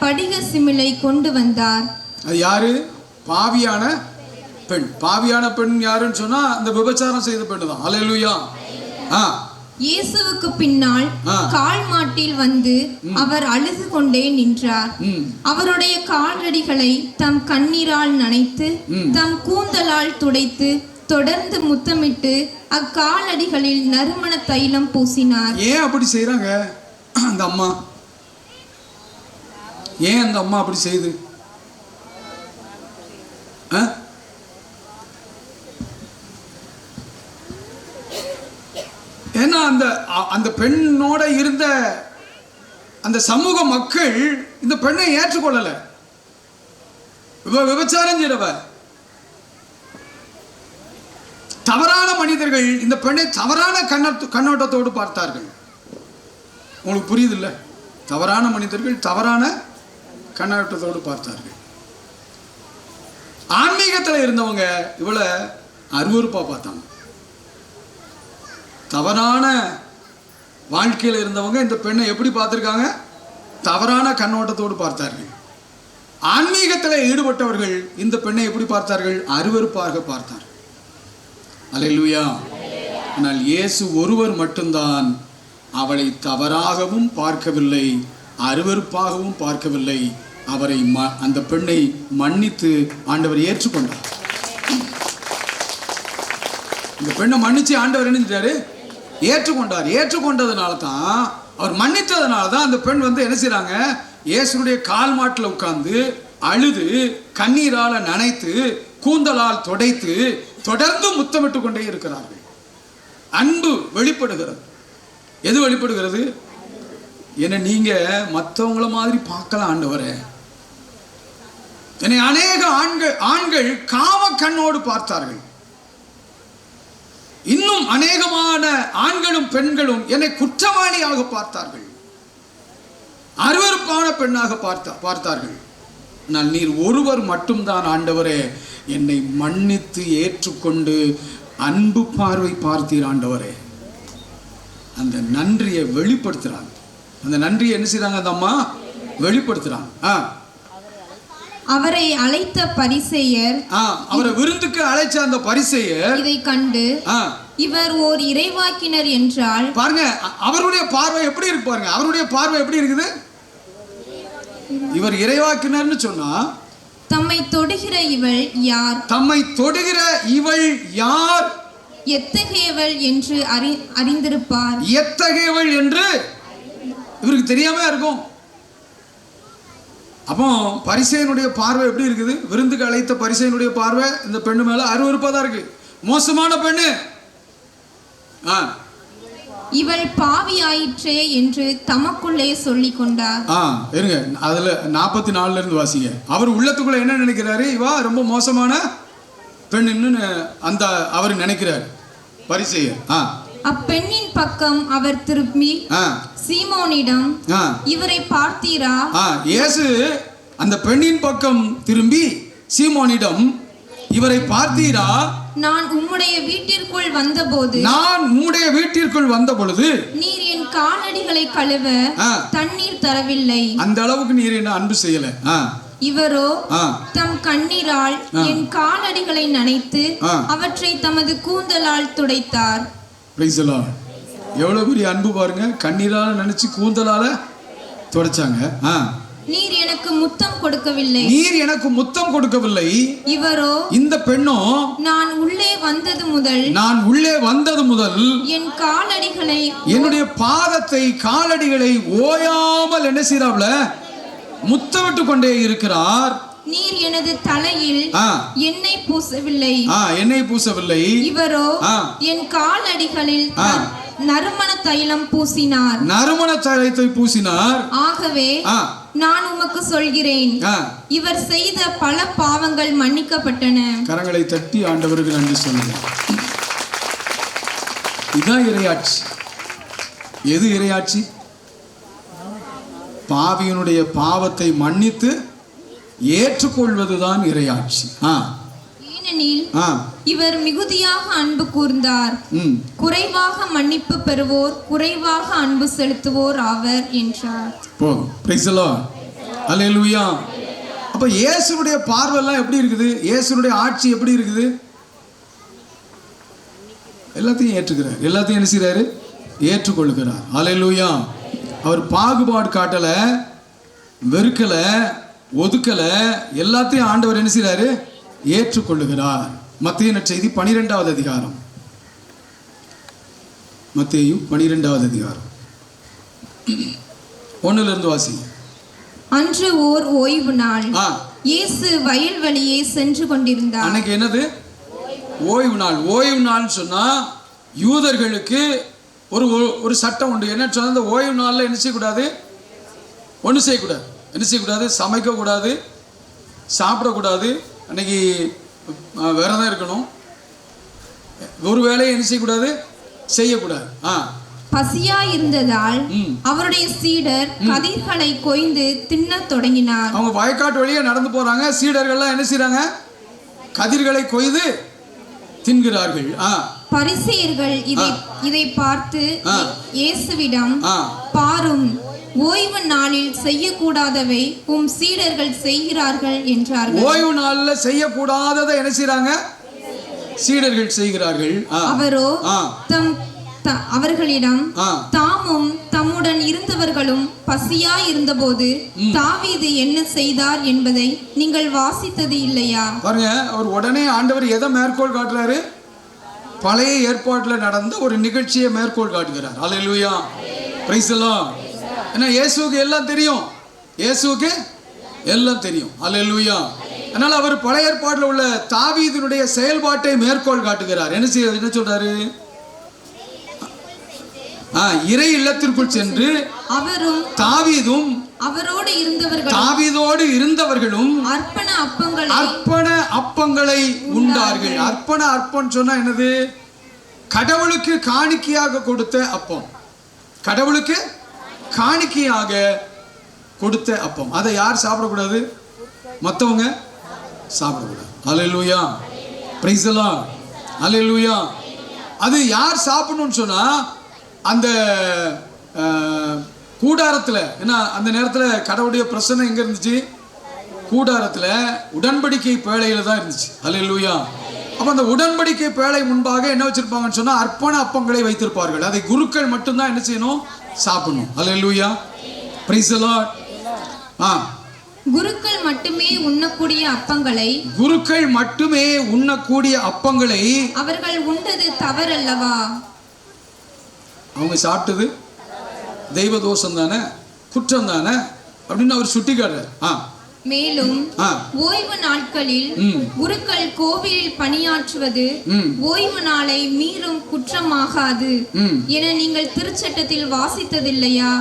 படிக சிமிழை கொண்டு வந்தார். அது யாரு? பாவியான பெண். பாவியான பெண் யாருன்னு சொன்னா அந்த விபச்சாரம் செய்த பெண் தான். அல்லேலூயா. இயேசுவுக்கு பின்னால் கால் மாட்டில் வந்து அவர் அழுது கொண்டே நின்றார். அவருடைய காலடிகளை தம் கண்ணீரால் நனைத்து தம் கூந்தலால் துடைத்து தொடர்ந்து முத்தமிட்டு அக்காலடிகளில் நறுமண தைலம் பூசினார். ஏன் அப்படி செய்யறாங்க அந்த அம்மா? ஏன் அந்த அம்மா அப்படி செய்யுது? ஏன்னா அந்த பெண்ணோட இருந்த அந்த சமூக மக்கள் இந்த பெண்ணை ஏற்றுக்கொள்ளல. விபச்சாரம் செய்யறவ, தவறான மனிதர்கள் இந்த பெண்ணை தவறான கண்ணோட்டத்தோடு பார்த்தார்கள். உங்களுக்கு புரியுது இல்ல? தவறான மனிதர்கள் தவறான கண்ணோட்டத்தோடு பார்த்தார்கள். ஆன்மீகத்தில் இருந்தவங்க இவளை அருவருப்பா பார்த்தாங்க. தவறான வாழ்க்கையில் இருந்தவங்க இந்த பெண்ணை எப்படி பார்த்திருக்காங்க? தவறான கண்ணோட்டத்தோடு பார்த்தார்கள். ஆன்மீகத்தில் ஈடுபட்டவர்கள் இந்த பெண்ணை எப்படி பார்த்தார்கள்? அருவருப்பாக பார்த்தார்கள். அல்லேலூயா. ஆனால் இயேசு ஒருவர் மட்டும்தான் அவளை தவறாகவும் பார்க்கவில்லை, அருவருப்பாகவும் பார்க்கவில்லை. அவரை அந்த பெண்ணை மன்னித்து ஆண்டவர் ஏற்றுக்கொண்டார். இந்த பெண்ணை மன்னிச்சு ஆண்டவர் என்ன செஞ்சாரு? ஏற்றுக்கொண்டார். ஏற்றுக்கொண்டதுனால தான், அவர் மன்னித்ததுனால தான் அந்த பெண் வந்து என்ன செய்றாங்க? இயேசுடைய கால் மாட்டில் உட்கார்ந்து அழுது கண்ணீரால நனைத்து கூந்தலால் துடைத்து தொடர்ந்து முத்தமிட்டு கொண்டே இருக்கிறார்கள். அன்பு வெளிப்படுகிறது. எது வெளிப்படுகிறது? என்ன நீங்க மற்றவங்கள மாதிரி பார்க்கலாம் ஆண்டவரே. என்னை அநேக ஆண்கள் காம கண்ணோடு பார்த்தார்கள். இன்னும் அநேகமான ஆண்களும் பெண்களும் என்னை குற்றவாளியாக பார்த்தார்கள், அருவருப்பான பெண்ணாக பார்த்தார்கள். ஆனால் நீர் ஒருவர் மட்டும்தான் ஆண்டவரே என்னை மன்னித்து ஏற்றுக்கொண்டு அன்பு பார்வை பார்த்தீர் ஆண்டவரே. அந்த நன்றியை வெளிப்படுத்துறாங்க. அந்த நன்றியை என்ன செய்றாங்க? அந்த அம்மா வெளிப்படுத்துறாங்க. அவரை அழைத்த பரிசேயர், அவரை விருந்துக்கு அழைச்ச அந்த பரிசேயர் இதை கண்டு இவர் ஓர் இறைவாக்கினர் என்றால், பாருங்க அவருடைய பார்வை எப்படி இருக்கு பாருங்க. அவருடைய பார்வை எப்படி இருக்குது? இவர் இறைவாக்கினர்னு சொன்னா தம்மை தொடுகிற இவள் யார்? தம்மை தொடுகிற இவள் யார்? எத்தகையவள் என்று அறிந்திருப்பார். எத்தகையவள் என்று இவருக்கு தெரியாம இருக்கும். அப்போ பரிசேயனுடைய பார்வை எப்படி இருக்குது? விருந்துக்கு அழைத்த பரிசேயனுடைய பார்வை இந்த பெண்ணு மேல அருவருப்பா தான் இருக்கு. மோசமான பெண்ணு. இவள் பாவி ஆயிற்றே என்று தமக்குள்ளே சொல்லிக் கொண்டார். இருங்க, அதுல 44ல இருந்து வாசிங்க. அவர் உள்ளத்துக்குள்ள என்ன நினைக்கிறாரு? இவா ரொம்ப மோசமான பெண்ணுன்னு அந்த அவர் நினைக்கிறார் பரிசேயர். அப்பெண்ணின் பக்கம் அவர் திரும்பி சீமோனிடம், இவரை பார்த்தீரா? இயேசு அந்த பெண்ணின் பக்கம் திரும்பி சீமோனிடம், இவரை பார்த்தீரா? நான் உம்முடைய வீட்டிற்குள் வந்தபோது நீர் என் காலடிகளை கழுவ தண்ணீர் தரவில்லை. அந்த அளவுக்கு நீர் என்ன அன்பு செய்யல. இவரோ தம் கண்ணீரால் என் காலடிகளை நனைத்து அவற்றை தமது கூந்தலால் துடைத்தார். எவ்வளவு பெரிய அன்பு பாருங்க. கண்ணீரால நினைச்சு கூந்தலால துடைச்சாங்க. நீர் எனக்கு முத்தம் கொடுக்கவில்லை. நீர் எனக்கு முத்தம் கொடுக்கவில்லை. இவரோ இந்த பெண்ணோ நான் உள்ளே வந்தது முதல் என் காலடிகளை என்னுடைய பாதத்தை காலடிகளை ஓயாமல் என்ன செய்றாப்ல முத்தமிட்டு கொண்டே இருக்கிறார். நீர் எனது தலையில் எண்ணெய் பூசவில்லை. இவரோ என் காலடிகளில் நறுமண தைலம் பூசினார். ஆகவே நான் உமக்கு சொல்கிறேன், இவர் செய்த பல பாவங்கள் மன்னிக்கப்பட்டன. கரங்களை தட்டி ஆண்டவருக்கு நன்றி சொல்லுங்க. இதான் இறையாட்சி. எது இறையாட்சி? பாவியனுடைய பாவத்தை மன்னித்து ஏற்றுக்கொள்வதுதான் இறையாட்சி. ஏனெனில் இவர் மிகுதியாக அன்பு கூர்ந்தார், குறைவாக மன்னிப்பு பெறுவோர் குறைவாக அன்பு செலுத்துவோர் ஆவர் என்றார். Praise the Lord. அல்லேலூயா. அப்ப இயேசுவுடைய பார்வைலாம் எப்படி இருக்குது? இயேசுவுடைய ஆட்சி எப்படி இருக்குது? எல்லாத்தையும் ஏற்றுக்கிறார். எல்லாத்தையும் என்ன செய்றாரு? ஏற்றுக்கொள்கிறார். அல்லேலூயா. அவர் பாகுபாடு காட்டல, வெறுக்கல, ஒதுக்கல, எல்லாத்தையும் ஆண்டவர் என்ன செய்றாரு? ஏற்றுக்கொள்ளுகிறார். மத்தேயு நற்செய்தி 12வது அதிகாரம். மத்தேயு 12வது அதிகாரம் 1 வாசிங்க. அன்று ஓர் ஓய்வு நாள். இயேசு வயல்வெளியே சென்று கொண்டிருந்தார். அன்னைக்கு என்னது? ஓய்வு நாள். ஓய்வு நாள்னு சொன்னா யூதர்களுக்கு ஒரு சட்டம் உண்டு. என்ன சொன்னா, இந்த ஓய்வு நாளில் என்ன செய்யக்கூடாது? ஒன்றும் செய்யக்கூடாது. என்ன செய்யக்கூடாது? சமைக்கக்கூடாது, சாப்பிடக்கூடாது, அன்னைக்கு விரதம் இருக்கணும், ஒரு வேலையை என்ன செய்யக்கூடாது? செய்யக்கூடாது. பசியா இருந்ததால் அவருடைய சீடர் கதிர்களை கொய்து தின்ன தொடங்கினார். அவங்க வயக்காட்டு வழியா நடந்து போறாங்க. சீடர்கள்லாம் என்ன செய்றாங்க? கதிர்களை கொய்து தின்கிறார்கள். பரிசேயர்கள் இதை பார்த்து இயேசுவிடம், பாரும், ஓய்வு நாளில் செய்யக்கூடாதவை உம் சீடர்கள் செய்கிறார்கள் என்றார்கள். ஓய்வு நாள்ல செய்யக்கூடாததை என்ன செய்றாங்க? சீடர்கள் செய்கிறார்கள். அவரோ அவர்களிடம், தாமும் தம்முடன் இருந்தவர்களும் பசியா இருந்தபோது தாவீது என்ன செய்தார் என்பதை நீங்கள் வாசித்தது இல்லையா? பாருங்க, அவர் உடனே ஆண்டவர் எதை மேற்கோள் காட்டுறாரு? பழைய ஏற்பாட்டில் நடந்த ஒரு நிகழ்ச்சியை மேற்கோள் காட்டுகிறார். அல்லேலூயா. Praise the Lord. ஏன்னா இயேசுவுக்கு எல்லாம் தெரியும். இயேசுவுக்கு எல்லாம் தெரியும். அல்லேலூயா. அதனால அவர் பழைய ஏற்பாட்டில் உள்ள தாவீதினுடைய செயல்பாட்டை மேற்கோள் காட்டுகிறார். என்ன சொல்றாரு? இறை இல்லத்திற்குள் சென்று அவரும் தாவீதும் தாவீதோடு இருந்தவர்களும் அர்ப்பண அப்பங்களை உண்டார்கள். அர்ப்பணம் சொன்னா என்னது? கடவுளுக்கு காணிக்கையாக கொடுத்த அப்பம். கடவுளுக்கு காணிக்கையாக கொடுத்த அப்பம். அதை யார் சாப்பிடக்கூடாது? மற்றவங்க சாப்பிடக்கூடாது. Alleluia. Praise the Lord. Alleluia. அது யார் சாப்பிடணும்னு சொன்னா, அந்த கூடாரத்தில், ஏன்னா அந்த நேரத்தில் கடவுளுடைய பிரசன்னம் எங்கே இருந்துச்சு? கூடாரத்தில் உடன்படிக்கை பேழையில் தான் இருந்துச்சு. அல்லேலூயா. அப்போ அந்த உடன்படிக்கை பேழை முன்பாக என்ன வச்சிருப்பாங்கன்னு சொன்னால் அர்ப்பண அப்பங்களை வைத்திருப்பார்கள். அதை குருக்கள் மட்டும்தான் என்ன செய்யணும்? சாப்பிடணும். அல்லேலூயா. Praise the Lord. குருக்கள் மட்டுமே உண்ணக்கூடிய அப்பங்களை அவர்கள் உண்டது தவறல்லவா? அவங்க சாப்பிட்டது தெய்வ தோஷம் தானே, குற்றம் தானே அப்படின்னு அவர் சுட்டி காட்டுறார். மேலும் ஓய்வு நாட்களில் குருக்கள் கோவிலில் பணியாற்றுவது ஓய்வு நாளை மீறும் குற்றமாகாது என நீங்கள் திருச்சட்டத்தில் வாசித்ததில்லையா?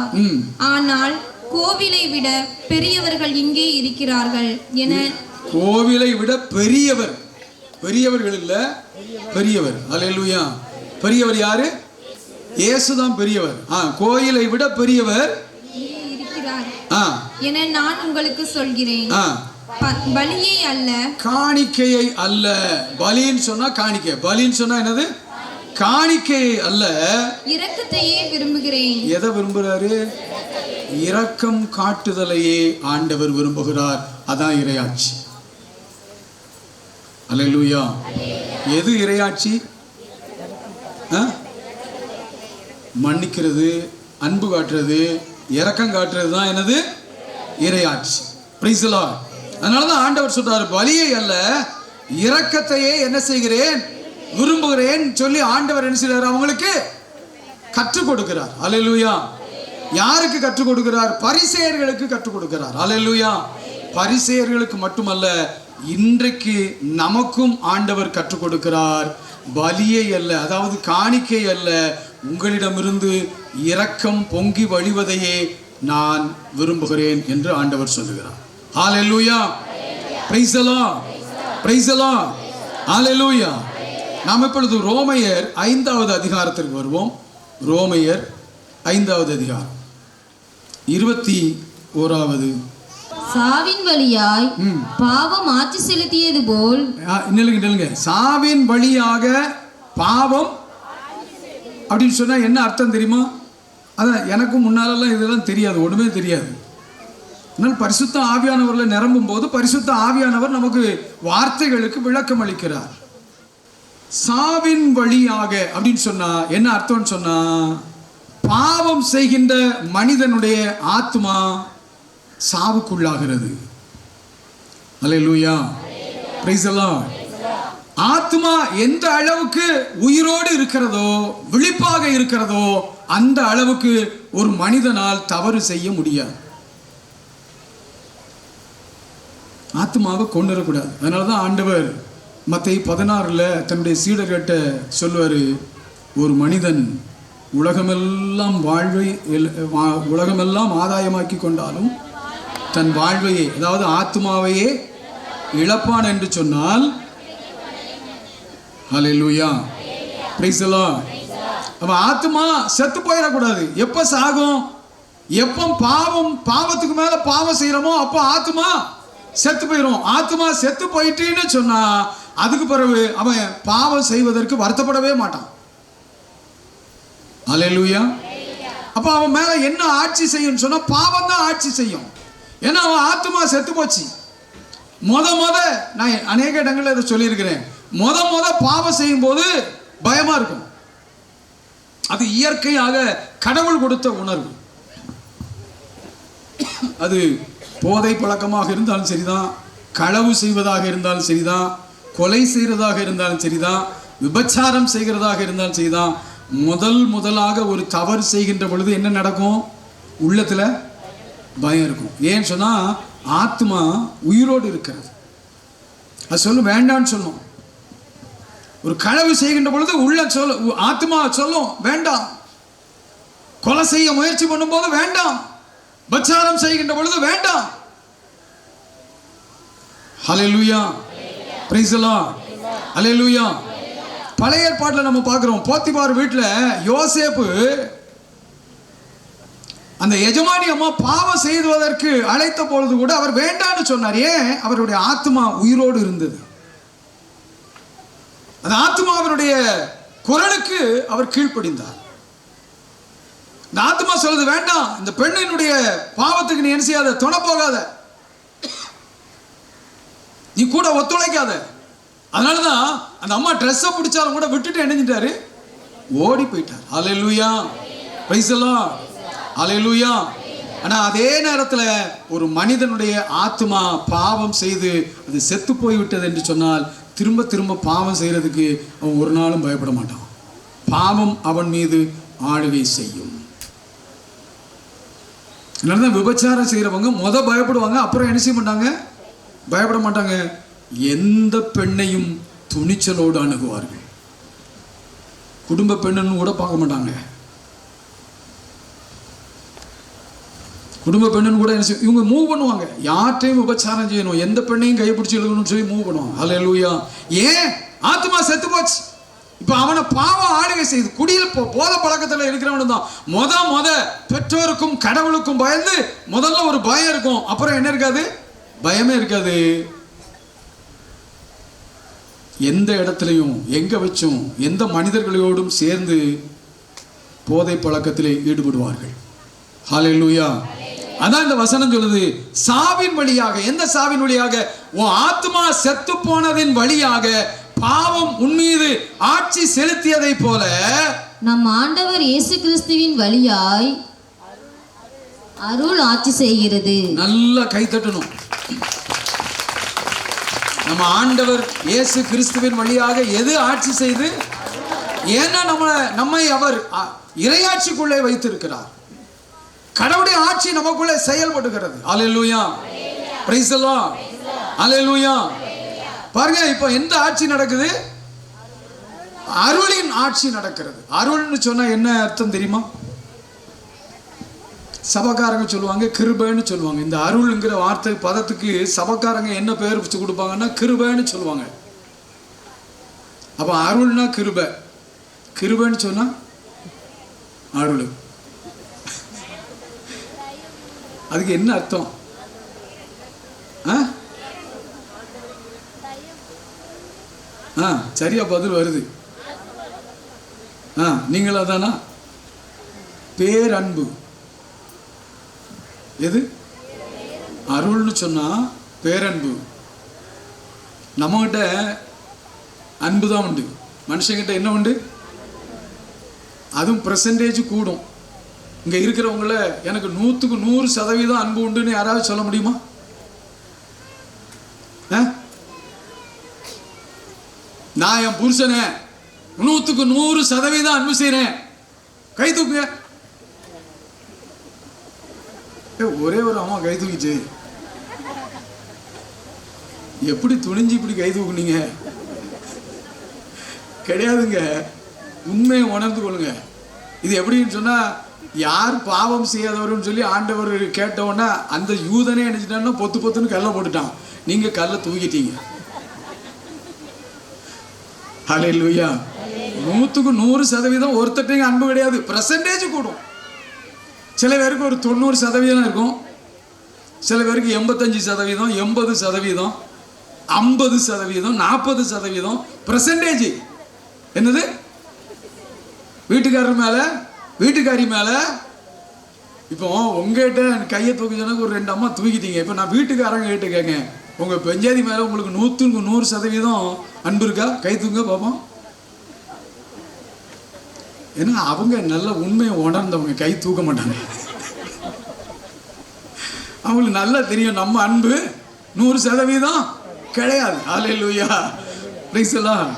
ஆனால் கோவிலை விட பெரியவர்கள் இங்கே இருக்கிறார்கள் என. கோவிலை விட பெரியவர்கள் இல்ல, பெரியவர். அல்லேலூயா. பெரியவர் யாரு? இயேசுதான் பெரியவர். கோயிலை விட பெரியவர் இருக்கிறார் என நான் உங்களுக்கு சொல்கிறேன். காணிக்கையை அல்ல. பலின்னு சொன்னா காணிக்கை. பலின்னு சொன்னா என்னது? காணிக்கையை அல்ல, இரக்கத்தையே விரும்புகிறேன். எதை விரும்புறாரு? இரக்கம் காட்டுதலையே ஆண்டவர் விரும்புகிறார். அதான் இறையாட்சி. அல்லேலூயா. எது இறையாட்சி? மன்னிக்கிறது, அன்பு காட்டுறது, இரக்கம் காட்டுறது தான் என்னது? இறையாட்சி. Price the Lord. அதனாலதான் ஆண்டவர் சொல்றாரு, பலியை அல்ல இரக்கத்தையே என்ன செய்கிறேன், விரும்புகிறேன் சொல்லி ஆண்டவர் என்ன செய்றாரு? அவங்களுக்கு கற்றுக் கொடுக்கிறார். அல்லேலூயா. யாருக்கு கற்றுக் கொடுக்கிறார்? பரிசேயர்களுக்கு கற்றுக் கொடுக்கிறார். அல்லேலூயா. பரிசேயர்களுக்கு மட்டுமல்ல, இன்றைக்கு நமக்கும் ஆண்டவர் கற்றுக் கொடுக்கிறார். பலியை அல்ல, அதாவது காணிக்கை அல்ல, உங்களிடமிருந்து இரக்கம் பொங்கி வழிவதையே நான் விரும்புகிறேன் என்று ஆண்டவர் சொல்லுகிறார். Hallelujah. Praise the Lord. Praise the Lord. Hallelujah. நாம் இப்பொழுது ரோமையர் 5வது அதிகாரத்திற்கு வருவோம். ரோமையர் 5வது அதிகாரம் 21வது. சாவின் வழியாய் பாவம் ஆட்சி செலுத்தியது போல். நில்லுங்க. சாவின் வழியாக பாவம் அப்படின்னு சொன்னா என்ன அர்த்தம் தெரியுமா? அதான் எனக்கும் முன்னாலெல்லாம் இதெல்லாம் தெரியாது, ஒண்ணுமே தெரியாது. ஆனால் பரிசுத்த ஆவியானவர்ல நிரம்பும் போது பரிசுத்த ஆவியானவர் நமக்கு வார்த்தைகளுக்கு விளக்கம் அளிக்கிறார். சாவின் வழியாக அப்படின்னு சொன்னா என்ன அர்த்தம்னு சொன்னா, பாவம் செய்கின்ற மனிதனுடைய ஆத்மா சாவுக்குள்ளாகிறது. அல்லேலூயா. Praise the Lord. ஆத்மா எந்த அளவுக்கு உயிரோடு இருக்கிறதோ, விழிப்பாக இருக்கிறதோ, அந்த அளவுக்கு ஒரு மனிதனால் தவறு செய்ய முடியாது. ஆத்மாவை கொண்டுறக்கூடாது. அதனாலதான் ஆண்டவர் மத்தேயு 16 தன்னுடைய சீடர்கிட்ட சொல்வாரு, ஒரு மனிதன் உலகமெல்லாம் ஆதாயமாக்கி கொண்டாலும் தன் வாழ்வையே, அதாவது ஆத்மாவையே இழப்பான் என்று சொன்னால், ஹல்லேலூயா, பிரைஸ் தி லார்ட். அப்ப ஆத்மா செத்து போயிடக்கூடாது. எப்ப சாகும்? எப்போ பாவத்துக்கு மேல பாவம் செய்யறோமோ அப்போ ஆத்மா செத்து போயிடும். ஆத்மா செத்து போயிட்டுன்னு சொன்னா அதுக்கு பிறகு அவன் பாவம் செய்வதற்கு வருத்தப்படவே மாட்டான். அல்லேலூயா. அப்ப அவன் மேல என்ன ஆட்சி செய்யும் சொன்னா பாவம் தான் ஆட்சி செய்யும். ஏன்னா அவன் ஆத்மா செத்து போச்சு. நான் அநேக இடங்கள்ல இதை சொல்லியிருக்கிறேன். பாவம் செய்யும் போது பயமா இருக்கும். அது இயற்கையாக கடவுள் கொடுத்த உணர்வு. அது போதை பழக்கமாக இருந்தாலும் சரிதான், களவு செய்வதாக இருந்தாலும் சரிதான், கொலை செய்கிறதாக இருந்தாலும் சரிதான், விபச்சாரம் செய்கிறதாக இருந்தாலும் சரிதான், முதலாக ஒரு தவறு செய்கின்ற பொழுது என்ன நடக்கும்? உள்ளத்துல பயம் இருக்கும். ஏன்னு சொன்னா ஆத்மா உயிரோடு இருக்கிறது. அது சொல்லும் வேண்டான்னு சொல்லும். ஒரு களவு செய்கின்ற பொழுது உள்ள ஆத்மா சொல்லும் வேண்டாம். கொலை செய்ய முயற்சி பண்ணும் போது வேண்டாம். விபச்சாரம் செய்கின்ற பொழுது வேண்டாம். Hallelujah. Praise the Lord. Hallelujah. பழைய ஏற்பாட்டில் நம்ம பார்க்கிறோம், போத்திபார் வீட்டில் யோசேப்பு அந்த எஜமானி அம்மா பாவம் செய்வதற்கு அழைத்த பொழுது கூட அவர் வேண்டான்னு சொன்னார். ஏன்? அவருடைய ஆத்மா உயிரோடு இருந்தது. அந்த ஆத்மாவினுடைய குரலுக்கு அவர் கீழ்ப்படிந்தார். இந்த ஆத்மா சொல்றது வேண்டாம், இந்த பெண்ணினுடைய பாவத்துக்கு நீ என்ன செய்யாத, துணை போகாத, நீ கூட ஒத்துழைக்காத. அதனாலதான் அந்த அம்மா ட்ரெஸ்ஸை பிடிச்சாலும் கூட விட்டுட்டு என்ன செஞ்சிட்டாரு? ஓடி போயிட்டார். Alleluia. Praise the Lord. Alleluia. ஆனா அதே நேரத்தில் ஒரு மனிதனுடைய ஆத்மா பாவம் செய்து அது செத்து போய்விட்டது என்று சொன்னால் திரும்ப திரும்ப பாவம் செய்யறதுக்கு அவன் ஒரு நாளும் பயப்பட மாட்டான். பாவம் அவன் மீது ஆளுகை செய்யும். அதனாலதான் விபச்சாரம் செய்யறவங்க பயப்படுவாங்க, அப்புறம் என்ன செய்ய மாட்டாங்க? பயப்பட மாட்டாங்க. எந்த பெண்ணையும் துணிச்சலோடு அணுகுவார்கள். குடும்ப பெண்ணுன்னு கூட பார்க்க மாட்டாங்க. குடும்ப பெண்ணுன்னு கூட என்ன செய்யும்? இவங்க மூவ் பண்ணுவாங்க. யார்ட்டையும் விபச்சாரம் செய்யணும், எந்த பெண்ணையும் கைப்பிடிச்சு எழுதணும்னு சொல்லி மூவ் பண்ணுவாங்க. அல்லேலூயா. ஏன்? ஆத்மா செத்து போச்சு. இப்ப அவனை பாவம் ஆளுகை செய்து குடியில் போத பழக்கத்தில் இருக்கிறவனு தான் பெற்றோருக்கும் கடவுளுக்கும் பயந்து முதல்ல ஒரு பயம் இருக்கும், அப்புறம் என்ன இருக்காது? பயமே இருக்காது. எந்த இடத்துலையும் எங்க வச்சும் எந்த மனிதர்களோடும் சேர்ந்து போதை பழக்கத்திலே ஈடுபடுவார்கள். ஹல்லேலூயா. அதான் இந்த வசனம் சொல்லுது, சாவின் வழியாக. எந்த சாவின் வழியாக? உன் ஆத்மா செத்து போனதின் வழியாக பாவம் உன் மீது ஆட்சி செலுத்தியதை போல நம் ஆண்டவர் இயேசு கிறிஸ்துவின் வழியாய் அருள் ஆட்சி செய்கிறது. நல்லா கை தட்டணும். நம்ம ஆண்டவர் இயேசு கிறிஸ்துவின் வழியாக எது ஆட்சி செய்து? ஏன்னா நம்மை அவர் இறையாட்சிக்குள்ளே வைத்திருக்கிறார். கடவுளுடைய ஆட்சி நமக்குள்ளே செயல்படுகிறது. அல்லேலூயா, பிரைஸ் தி லார்ட், அல்லேலூயா. பாருங்க, இப்போ எந்த ஆட்சி நடக்குது? அருளின் ஆட்சி நடக்கிறது. அருள்னு சொன்னா என்ன அர்த்தம் தெரியுமா? சபக்காரங்க சொல்லுவாங்க கிருபைன்னு சொல்லுவாங்க. இந்த அருள்ங்கிற வார்த்தை பதத்துக்கு சபக்காரங்க என்ன பேர் வச்சு கொடுப்பாங்கன்னா கிருபைன்னு சொல்லுவாங்க. அப்ப அருள்னா கிருபை, கிருபைன்னு சொன்னா அருள். அதுக்கு என்ன அர்த்தம்? சரியா பதில் வருது. நீங்களா தானா? பேரன்பு. எது அருள்னு சொன்னா? பேரன்பு. நம்மகிட்ட அன்பு தான் உண்டு, மனுஷங்கிட்ட என்ன உண்டு? அதுவும் பெர்சன்டேஜ் கூடும். இங்க இருக்கிறவங்கள எனக்கு 100க்கு 100% அன்பு உண்டுன்னு யாராவது சொல்ல முடியுமா? நான் என் புருஷனை 100க்கு 100% அன்பு செய்றேன், கை தூக்குங்க. ஒரே ஒரு அம்மா கை தூக்கிச்சு. எப்படி துணிஞ்சு இப்படி கை தூக்குனீங்க? கிடையாதுங்க, உண்மையை உணர்ந்து கொள்ளுங்க. இது எப்படின்னு சொன்னா, யார் பாவம் செய்யாதவர்னு சொல்லி ஆண்டவர் கேட்டவொன்னா அந்த யூதனே நினைச்சிட்டான்னா பொத்து பொத்துன்னு கல்லை போட்டுட்டான். நீங்க கல்லை தூக்கிட்டீங்க. ஹல்லேலூயா. 100க்கு 100% ஒருத்தட்டையும் அன்பு கிடையாது. பெர்சன்டேஜ் கூடும். சில பேருக்கு ஒரு 90% இருக்கும், சில பேருக்கு 85%, 80%, 50%, 40%. பெர்சன்டேஜ் என்னது? வீட்டுக்காரர் மேல, வீட்டுக்காரி மேல. இப்போ உங்ககிட்ட கையை தூக்கி சொன்னா ஒரு 2 அம்மா தூக்கிட்டீங்க. இப்போ நான் வீட்டுக்காரங்க கிட்ட கேட்க, உங்க பெஞ்சாதி மேல உங்களுக்கு 100க்கு 100% அன்பு இருக்கா? கை தூங்க பாப்போம். ஏன்னா அவங்க நல்ல உண்மையை உணர்ந்தவங்க கை தூக்க மாட்டாங்க. அவங்களுக்கு நல்லா தெரியும் நம்ம அன்பு 100% கிடையாது. அல்லேலூயா, பிரைஸ் தி லார்ட்,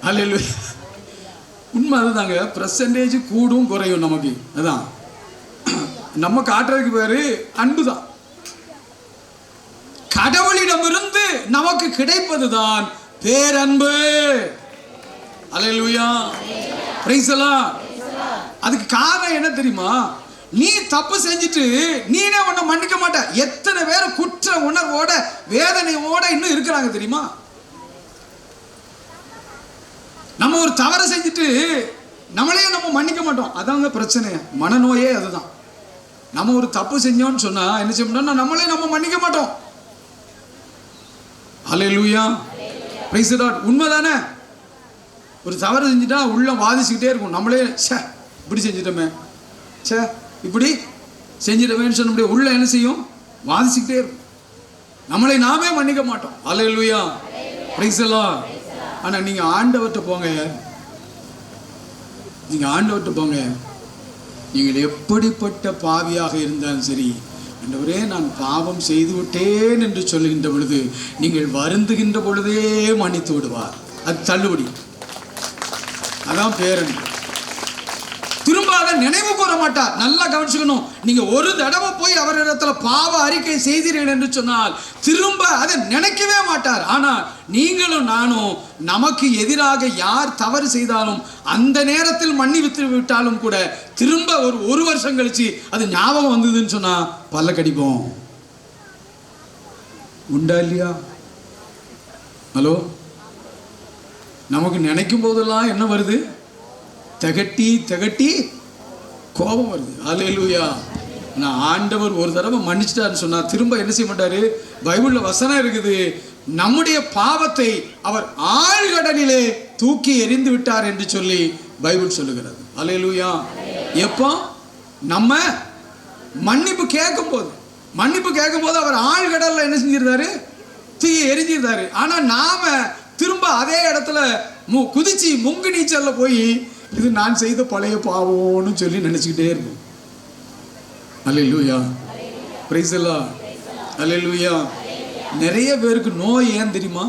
அல்லேலூயா. உண்மை அதுதாங்க. பெர்சன்டேஜ் கூடும் குறையும் நமக்கு. அதான் நம்ம காட்டுறதுக்கு பேரு அன்பு தான். கடவுளிடமிருந்து நமக்கு கிடைப்பதுதான் பேரன்பு. அல்லேலூயா, பிரைஸ் தி லார்ட். அதுக்கு காரணம் என்ன தெரியுமா? நீ தப்பு செஞ்சுட்டு நீனே உன்னை மன்னிக்க மாட்ட. எத்தனை பேர் குற்ற உணர்வோட வேதனையோட இன்னும் இருக்கிறாங்க தெரியுமா? நம்ம ஒரு தவறு செஞ்சுட்டு நம்மளே நம்ம மன்னிக்க மாட்டோம். அதாங்க பிரச்சனை, மனநோயே அதுதான். நம்ம ஒரு தப்பு செஞ்சோம்னு சொன்னா என்ன செய்யணும்னா நம்மளே நம்ம மன்னிக்க மாட்டோம். அல்லேலூயா, பிரைஸ் தி லார்ட். உண்மைதானே? ஒரு தவறு செஞ்சுட்டா உள்ள வாதிச்சுக்கிட்டே இருக்கும். நம்மளே சே இப்படி செஞ்சிட்டோமே, சே இப்படி செஞ்சிட்டோமேன்னு சொன்ன முடியும். உள்ள என்ன செய்யும்? வாதிச்சுக்கிட்டே இருக்கும். நம்மளை நாமே மன்னிக்க மாட்டோம். அல்லேலூயா, பிரைஸ் தி லார்ட். ஆனா நீங்க ஆண்டவர்கிட்ட போங்க, நீங்க ஆண்டவர்கிட்ட போங்க. நீங்கள் எப்படிப்பட்ட பாவியாக இருந்தாலும் சரி, ஆண்டவரே நான் பாவம் செய்து விட்டேன் என்று சொல்லுகின்ற பொழுது, நீங்கள் வருந்துகின்ற பொழுதே மன்னித்து விடுவார். அது தள்ளுபடி. அதான் பேரன்பு. திரும்ப அதை நினைவு கூற மாட்டார். நல்லா கவனிச்சுக்கணும். நீங்க ஒரு தடவை போய் அவரிடத்துல பாவ அறிக்கை செய்தீர்கள் என்று சொன்னால் திரும்ப அதை நினைக்கவே மாட்டார். ஆனா நீங்களும் நானும் நமக்கு எதிராக யார் தவறு செய்தாலும் அந்த நேரத்தில் மன்னித்து விட்டாலும் கூட திரும்ப ஒரு வருஷம் கழிச்சு அது ஞாபகம் வந்ததுன்னு சொன்னா பல்ல கடிப்போம். உண்டா இல்லையா? ஹலோ, நமக்கு நினைக்கும் போதெல்லாம் என்ன வருது? திகட்டி திகட்டி கோபம் வருது. அல்லேலூயா. நான் ஆண்டவர் ஒரு தடவை மன்னிச்சிட்டாருன்னு சொன்னா திரும்ப என்ன செய்ய மாட்டாரு? பைபிள்ல வசனம் இருக்குது, நம்முடைய பாவத்தை அவர் ஆழ்கடலிலே தூக்கி எறிந்து விட்டார் என்று சொல்லி பைபிள் சொல்லுகிறது. அல்லேலூயா. எப்போ நம்ம மன்னிப்பு கேட்கும்போது அவர் ஆழ்கடல்ல என்ன செஞ்சிருந்தாரு? தூக்கி எரிஞ்சிருந்தாரு. ஆனா நாம திரும்ப அதே இடத்துல குதிச்சு முங்கு நீச்சல்ல போய் இது நான் செய்த பழைய பாவம்னு சொல்லி நினைச்சுக்கிட்டே இருக்கும். Alleluia. Praise the Lord. Alleluia. நிறைய பேருக்கு நோய் ஏன் தெரியுமா?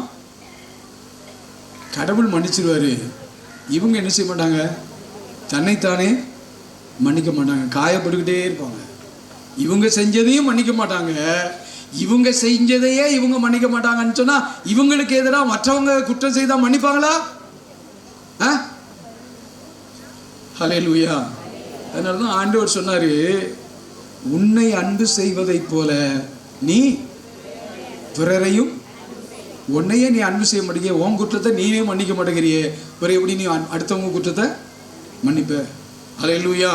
கடவுள் மன்னிச்சிருவாரு, இவங்க என்ன செய்ய மாட்டாங்க, தன்னைத்தானே மன்னிக்க மாட்டாங்க, காயப்பட்டுக்கிட்டே இருப்பாங்க. இவங்க செஞ்சதையும் மன்னிக்க மாட்டாங்க, இவங்க செஞ்சதையே இவங்க மன்னிக்க மாட்டாங்கன்னு சொன்னா இவங்களுக்கு எதிராக மற்றவங்க குற்றம் செய்தா மன்னிப்பாங்களா? ஹல்லேலூயா. அதனாலதான் ஆண்டவர் சொன்னாரு, உன்னை அன்பு செய்வதை போல நீ பிறரையும், உன்னையே நீ அன்பு செய்ய மாட்டேங்கிற, உன் குற்றத்தை நீனே மன்னிக்க மாட்டேங்கிறியே, பிறகு எப்படி நீ அடுத்தவங்க குற்றத்தை மன்னிப்ப? ஹல்லேலூயா.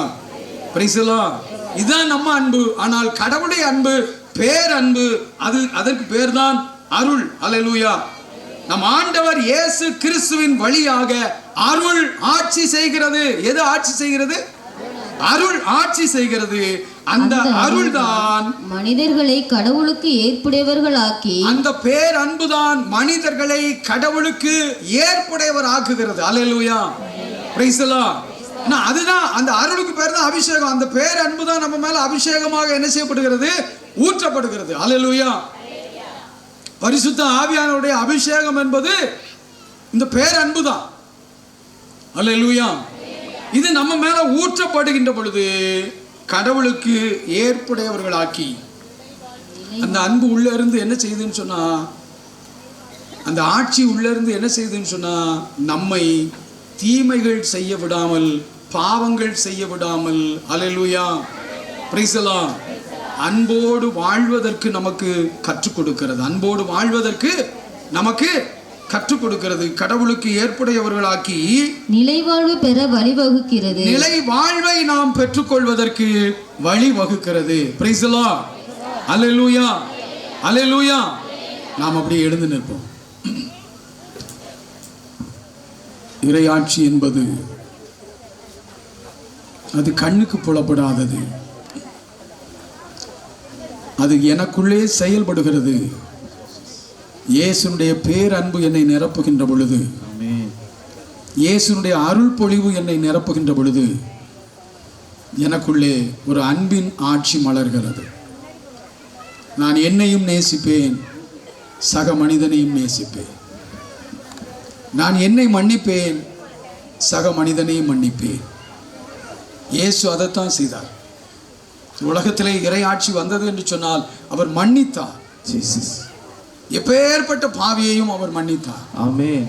Praise the Lord. இதுதான் நம்ம அன்பு. ஆனால் கடவுளுடைய அன்பு பேரன்பு, அதற்கு பேர் தான் அருள். ஹல்லேலூயா. நம் ஆண்டவர் இயேசு கிறிஸ்துவின் வழியாக அருள் ஆட்சி செய்கிறது. எது ஆட்சி செய்கிறது? அருள் ஆட்சி செய்கிறது. அந்த அருள் தான் மனிதர்களை கடவுளுக்கு ஏற்புடையவர்களாக்கி, அந்த பேரன்பு தான் மனிதர்களை கடவுளுக்கு ஏற்புடையவர் ஆக்குகிறது. அல்லேலூயா. Praise the Lord. அதுதான் அந்த அருளுக்கு பேர் தான் அபிஷேகம். அந்த பேரன்பு தான் நம்ம மேல அபிஷேகமாக என்ன செய்யப்படுகிறது? ஊற்றப்படுகிறது. அல்லேலூயா. பரிசுத்த ஆவியானவருடைய அபிஷேகம் என்பது இந்த பேரன்பு தான். அல்லேலூயா. இது நம்ம மேல ஊற்றப்படுகின்ற பொழுது கடவுளுக்கு ஏற்புடையவர்களாக்கி, அந்த அன்பு உள்ள இருந்து என்ன செய்யுதுன்னு சொன்னா, அந்த ஆட்சி உள்ள இருந்து என்ன செய்யுதுன்னு சொன்னா, நம்மை தீமைகள் செய்ய விடாமல், பாவங்கள் செய்ய விடாமல், அல்லேலூயா, பிரைஸ் தி லார்ட், அன்போடு வாழ்வதற்கு நமக்கு கற்றுக் கொடுக்கிறது. அன்போடு வாழ்வதற்கு நமக்கு கற்றுக் கொடுக்கிறது. கடவுளுக்கு ஏற்புடையவர்களாக்கி நிலை வாழ்வு பெற வழிவகுக்கிறது. நிலை வாழ்வை நாம் பெற்றுக்கொள்வதற்கு வழிவகுக்கிறது. Praise the Lord. Alleluia. Alleluia. நாம் அப்படியே எழுந்து நிற்போம். இறையாட்சி என்பது அது கண்ணுக்கு புலப்படாதது, அது எனக்குள்ளே செயல்படுகிறது. இயேசுனுடைய பேரன்பு என்னை நிரப்புகின்ற பொழுது, இயேசுனுடைய அருள் பொழிவு என்னை நிரப்புகின்ற பொழுது எனக்குள்ளே ஒரு அன்பின் ஆட்சி மலர்கிறது. நான் என்னையும் நேசிப்பேன், சக மனிதனையும் நேசிப்பேன். நான் என்னை மன்னிப்பேன், சக மனிதனையும் மன்னிப்பேன். இயேசு அதைத்தான் செய்தார். உலகத்திலே இறையாட்சி வந்தது என்று சொன்னால் அவர் மன்னித்தார். எப்பேற்பட்ட பாவியையும் அவர் மன்னித்தார். ஆமென்.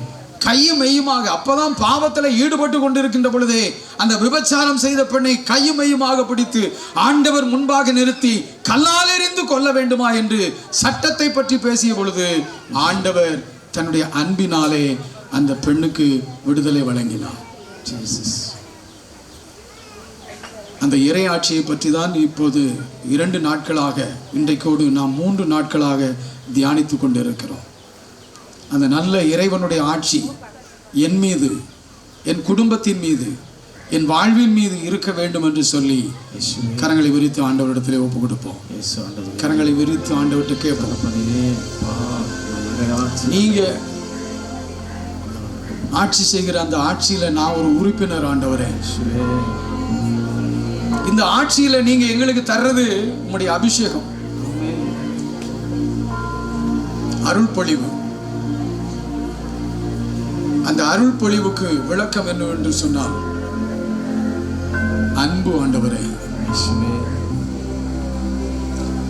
கையும் மெய்யுமாக. அப்பதான் பாவத்தில் ஈடுபட்டு கொண்டிருக்கின்ற பொழுதே அந்த விபச்சாரம் செய்த பெண்ணை கையும் மெய்யுமாக பிடித்து ஆண்டவர் முன்பாக நிறுத்தி கல்லால் எறிந்து கொல்ல வேண்டுமா என்று சட்டத்தை பற்றி பேசிய பொழுது ஆண்டவர் தன்னுடைய அன்பினாலே அந்த பெண்ணுக்கு விடுதலை வழங்கினார். அந்த இறையாட்சியை பற்றி தான் இப்போது 2 நாட்களாக, இன்றைக்கோடு நாம் 3 நாட்களாக தியானித்து கொண்டிருக்கிறோம். அந்த நல்ல இறைவனுடைய ஆட்சி என் மீது, என் குடும்பத்தின் மீது, என் வாழ்வின் மீது இருக்க வேண்டும் என்று சொல்லி கரங்களை விரித்து ஆண்டவரிடத்திலே ஒப்பு கொடுப்போம். கரங்களை விரித்து ஆண்டவர்கிட்ட கேட்போம். நீங்க ஆட்சி செய்கிற அந்த ஆட்சியில நான் ஒரு உறுப்பினர் ஆண்டவரே. இந்த ஆட்சியில நீங்க எங்களுக்கு தர்றது உங்களுடைய அபிஷேகம், அருள் பொழிவு. அந்த அருள் பொழிவுக்கு விளக்கம் என்ன என்று சொன்னால் அன்பு ஆண்டவரே.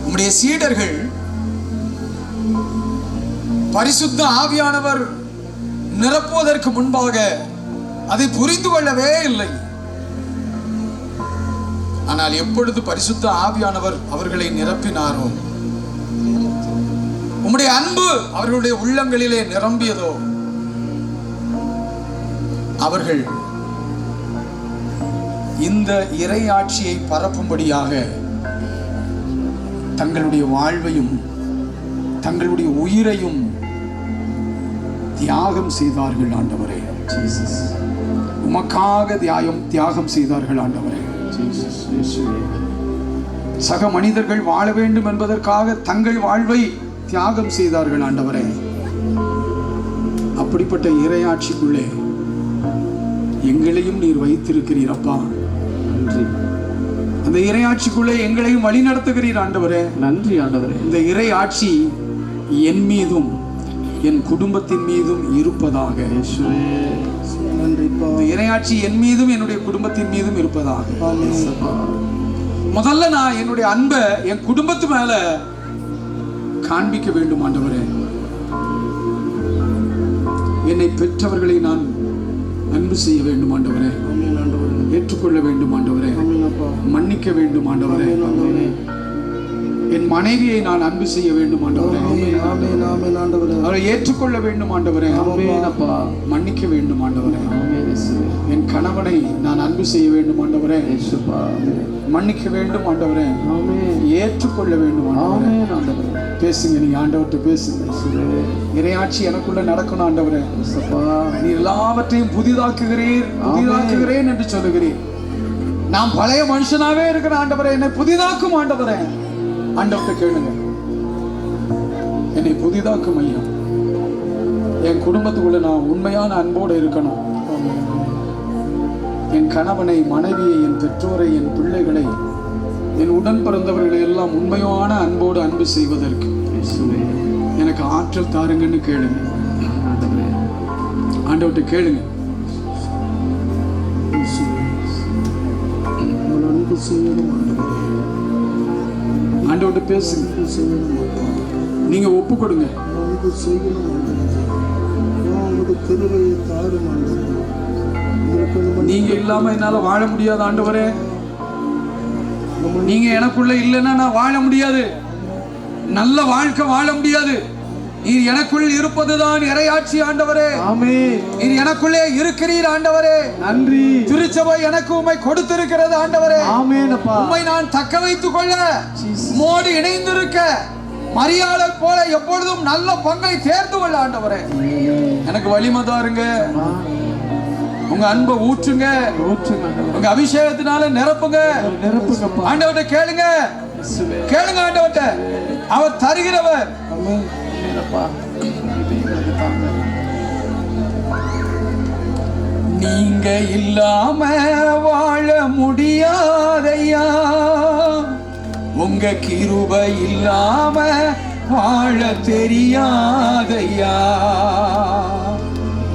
உம்முடைய சீடர்கள் பரிசுத்த ஆவியானவர் நிரப்புவதற்கு முன்பாக அதை புரிந்து கொள்ளவே இல்லை. ஆனால் எப்பொழுது பரிசுத்த ஆவியானவர் அவர்களை நிரப்பினாரோ, உம்முடைய அன்பு அவர்களுடைய உள்ளங்களிலே நிரம்பியதோ, அவர்கள் இந்த இறையாட்சியை பரப்பும்படியாக தங்களுடைய வாழ்வையும் தங்களுடைய உயிரையும் தியாகம் செய்தார்கள் ஆண்டவரே. உமக்காக தியாகம் செய்தார்கள் ஆண்டவரே. சக மனிதர்கள் வாழ வேண்டும் என்பதற்காக தங்கள் வாழ்வை தியாகம் செய்தார்கள் ஆண்டவரே. அப்படிப்பட்ட இறையாட்சிக்குள்ளே எங்களையும் நீர் வைத்திருக்கிறீர் அப்பா. நன்றி. அந்த இறையாட்சிக்குள்ளே எங்களையும் வழி நடத்துகிறீர் ஆண்டவரே. நன்றி ஆண்டவரே. இந்த இறையாட்சி என் மீதும் என் குடும்பத்தின் மீதும் இருப்பதாக. இந்த இறையாட்சி என் மீதும் என்னுடைய குடும்பத்தின் மீதும் இருப்பதாக. முதல்ல நான் என்னுடைய அன்பை என் குடும்பத்து மேல காண்பிக்க வேண்டும் ஆண்டவரே. என்னை பெற்றவர்களை நான் அன்பு செய்ய வேண்டும் ஆண்டவரே. ஏற்றுக்கொள்ள வேண்டும் ஆண்டவரே. மன்னிக்க வேண்டும் ஆண்டவரே. என் மனைவியை நான் அன்பு செய்ய வேண்டும் ஆண்டவரே. அவரை ஏற்றுக்கொள்ள வேண்டும் ஆண்டவரே. மன்னிக்க வேண்டும் ஆண்டவரே. என் கணவனை நான் அன்பு செய்ய வேண்டும் ஆண்டவரே. மன்னிக்க வேண்டும் ஆண்டவரே. ஏற்றுக்கொள்ள வேண்டும் ஆண்டவரே. பேசுங்க, நீங்க ஆண்டவர்கிட்ட பேசுங்க. இறையாட்சி எனக்குள்ள நடக்கணும் ஆண்டவரே. நீ எல்லாவற்றையும் புதிதாக்குகிறேன் என்று சொல்லுகிறேன். நான் பழைய மனுஷனாவே இருக்கிற ஆண்டவரே, என்னை புதிதாக்கும் ஆண்டவரே. ஆண்டவர்கிட்ட கேளுங்க, என்னை புதிதாக்கும் ஐயா. என் குடும்பத்துக்குள்ள நான் உண்மையான அன்போடு இருக்கணும். என் கணவனை, மனைவியை, என் பெற்றோரை, என் பிள்ளைகளை, என் உடன் பிறந்தவர்களை எல்லாம் உண்மையான அன்போடு அன்பு செய்வதற்கு எனக்கு ஆற்றல் தாருங்கன்னு கேளுங்க. ஆண்டவர்கிட்ட கேளுங்க. ஆண்டவர்கிட்ட பேசுங்க. நீங்க ஒப்பு கொடுங்க. நீங்க இல்லாம என்னால வாழ முடியாது ஆண்டவரே. நீங்க எனக்குள்ள இல்லைன்னா நான் வாழ முடியாது. நல்ல வாழ்க்கை வாழ முடியாது. நீர் எனக்குள் இருப்பதுதான் இறையாட்சி ஆண்டவரே. ஆமென். நீர் எனக்குள்ளே இருக்கிறீர் ஆண்டவரே. நன்றி. திருச்சபை எனக்கு உம்மை கொடுத்திருக்கிறது ஆண்டவரே. ஆமென் அப்பா. உம்மை நான் தக்க வைத்துக் கொள்ள, உம்மோடு இணைந்திருக்க, மரியாதை போல எப்பொழுதும் நல்ல பங்கை தேர்ந்து கொள்ள ஆண்டவரே எனக்கு வலிமை தாருங்க. உங்க அன்பை ஊற்றுங்க. உங்க அபிஷேகத்தினால நிரப்புங்க. ஆண்டவர்கிட்ட கேளுங்க. கேளுங்க ஆண்டவர்கிட்ட. அவர் தருகிறவர். நீங்க இல்லாம வாழ முடியாதையா. உங்க கிருபை இல்லாம வாழ தெரியாதையா.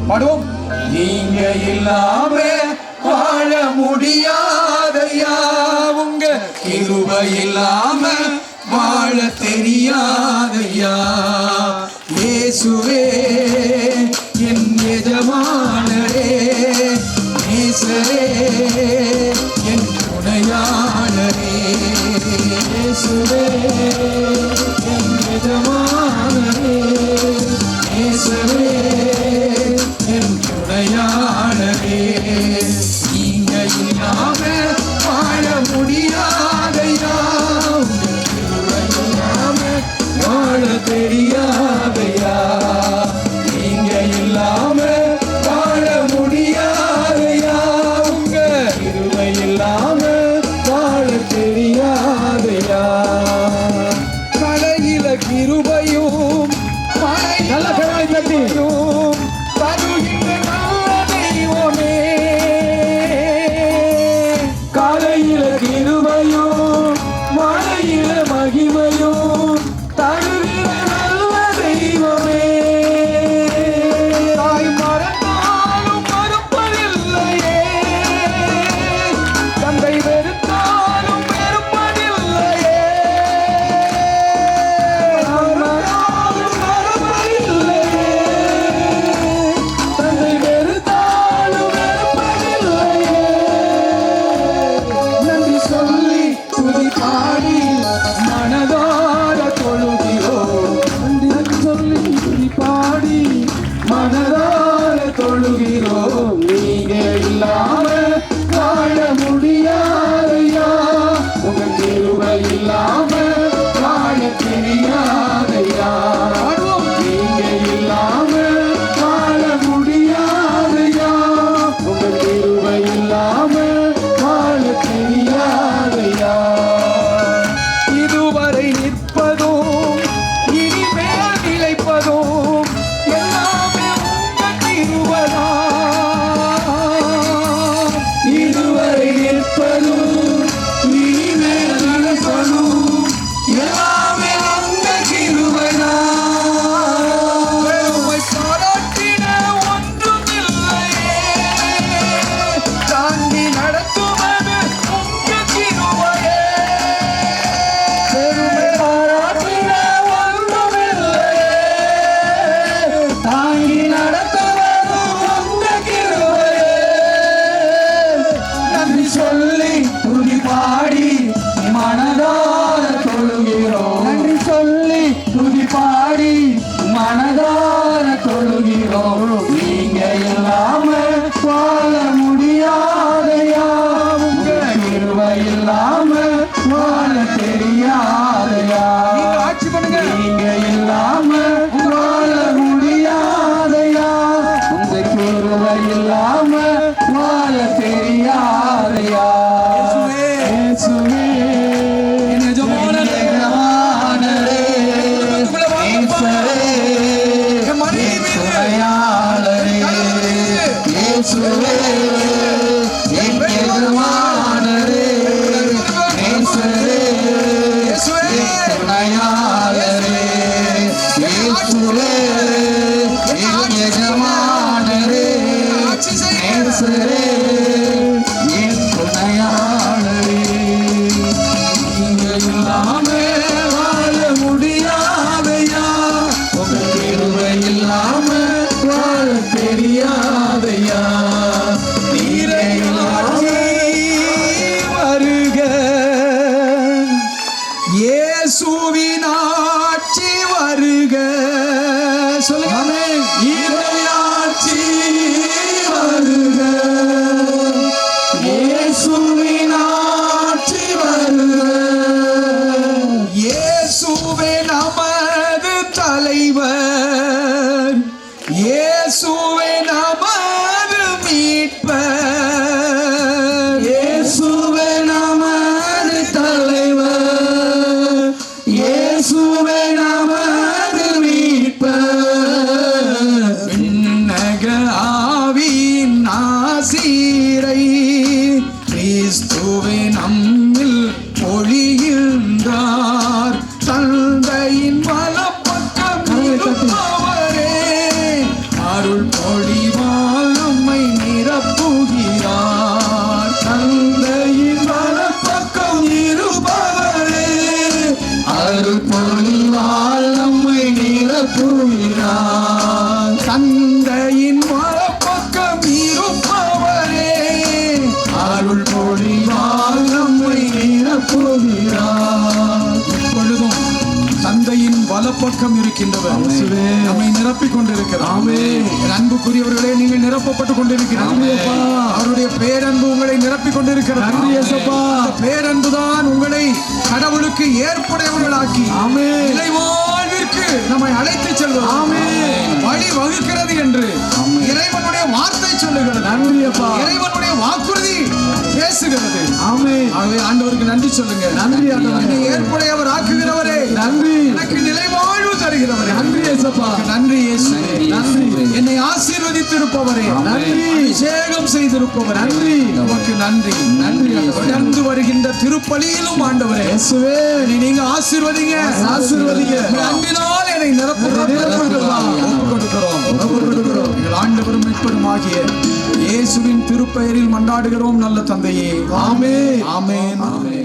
பாடுவோம். நீங்க இல்லாம வாழ முடியாதையா. உங்க கிருபை இல்லாம வாழ தெரியாதையா. இயேசுவே என் எஜமானரே, நேசரே என் துணையாளரே. இயேசுவே என் எஜமானரே, நேசரே என் துணையாளரே. நீங்க இல்லாம வாழ முடியாதையா. வாழ தெரியாதையா. நீங்க இல்லாம வாழ முடியாதையா. உங்க கிருபை இல்லாம வாழ தெரியாதையா. கடையில கிருபையும் நல்ல கடாய் தட்டியும் தருகின்ற நல்ல தெய்வமே. காலையில கிருபையும் மழையில மகிமையும் தருகிற நல்ல தெய்வமே. தாய் மறந்தாலும் மறுப்பதில்லையே, தந்தை வெறுத்தாலும் வெறுப்பதில்லையே. மறந்தாலும் மறுப்பதில்லையே, மனதார தொழுகிறோம். நீங்க இல்லாம வாழ முடியாதையா, உங்க கிருபை இல்லாம வாழ தெரியாதையா, ஆட்சி பண்ணுங்க. நீங்க இல்லாம வாழ முடியாதையா, உங்க கிருபை இல்லாம வாழ தெரியாதையா. இயேசுவே, என் எஜமானனே, எஜமானரே, நேசரே, என் மனைவி துணையாளரே, இயேசுவே, என் எஜமானரே, நேசரே, என் துணையாளரே, இயேசுவே, என் எஜமானரே, நேசரே, என் துணையாளரே. நீங்க இல்லாம வாழ முடியாதையா, உங்க கிருபை இல்லாம வாழ தெரியாதையா. நீரே ஆட்சி வருக, இயேசுவின் ஆட்சி வருக. சொல்லுங்க. இறையாட்சி வருக, இயேசுவின் ஆட்சி வருக. இயேசுவே நமது தலைவர், இயேசுவே நமது மீட்பர், இயேசுவே நமது தலைவர், இயேசுவே நமது மீட்பர். விண்ணக ஆவியின் ஆசீரை கிறிஸ்துவே நம்மில் பொழிகின்றார். தந்தையின் வலப்பக்கம் இருப்பவரே, அருள் பொழிவால் நம்மை நிரப்புகிறார். தந்தையின் வலப்பக்கம் இருப்பவரே, அருள் பொழிவால் நம்மை நிரப்புகிறார். தந்தையின் வலப்பக்கம் இருப்பவரே, அருள் பொழிவால் நம்மை நிரப்புகிறார். இப்பொழுதும் தந்தையின் வலப்பக்கம் இருக்கின்றவர் நம்மை நிரப்பிக் கொண்டிருக்கிறார். என் அன்புக்குரியவர்களே, நீங்கள் நிரப்பப்பட்டுக் கொண்டிருக்கிறீர்கள். அவருடைய பேரன்பு உங்களை நிரப்பிக் கொண்டிருக்கிறது. அந்த பேரன்புதான் உங்களை கடவுளுக்கு ஏற்புடையவர்களாக்கி இறைவாழ்விற்கு நம்மை அழைத்து செல்வது வழி வகுக்கிறது என்று இறைவனுடைய வார்த்தை சொல்லுகிறது. இறைவனுடைய வாக்குறுதி பேசுகிறது. ஆகவே ஆண்டவருக்கு நன்றி சொல்லுங்க. நன்றி. என்னை ஏற்புடையவர் ஆக்குகிறவரே, நன்றி. எனக்கு நிலைவாழ்வு தருகிறவரே, நன்றி இயேசுப்பா. நன்றி இயேசு, நன்றி. என்னை ஆசீர்வதித்திருப்பவரே, நன்றி. அபிஷேகம் செய்திருப்பவர், நன்றி. உமக்கு நன்றி. நன்றி. தொடர்ந்து வருகின்ற திருப்பலியிலும் ஆண்டவரே இயேசுவே, நீங்க ஆசீர்வதிங்க, ஆசீர்வதிங்க. அன்பினால் என்னை நிரப்புகிறோம். எங்கள் ஆண்டவரும் மீட்பருமாகிய இயேசுவின் திருப்பெயரில் மன்றாடுகிறோம் நல்ல தந்தையே. ஆமென். ஆமென். ஆமென்.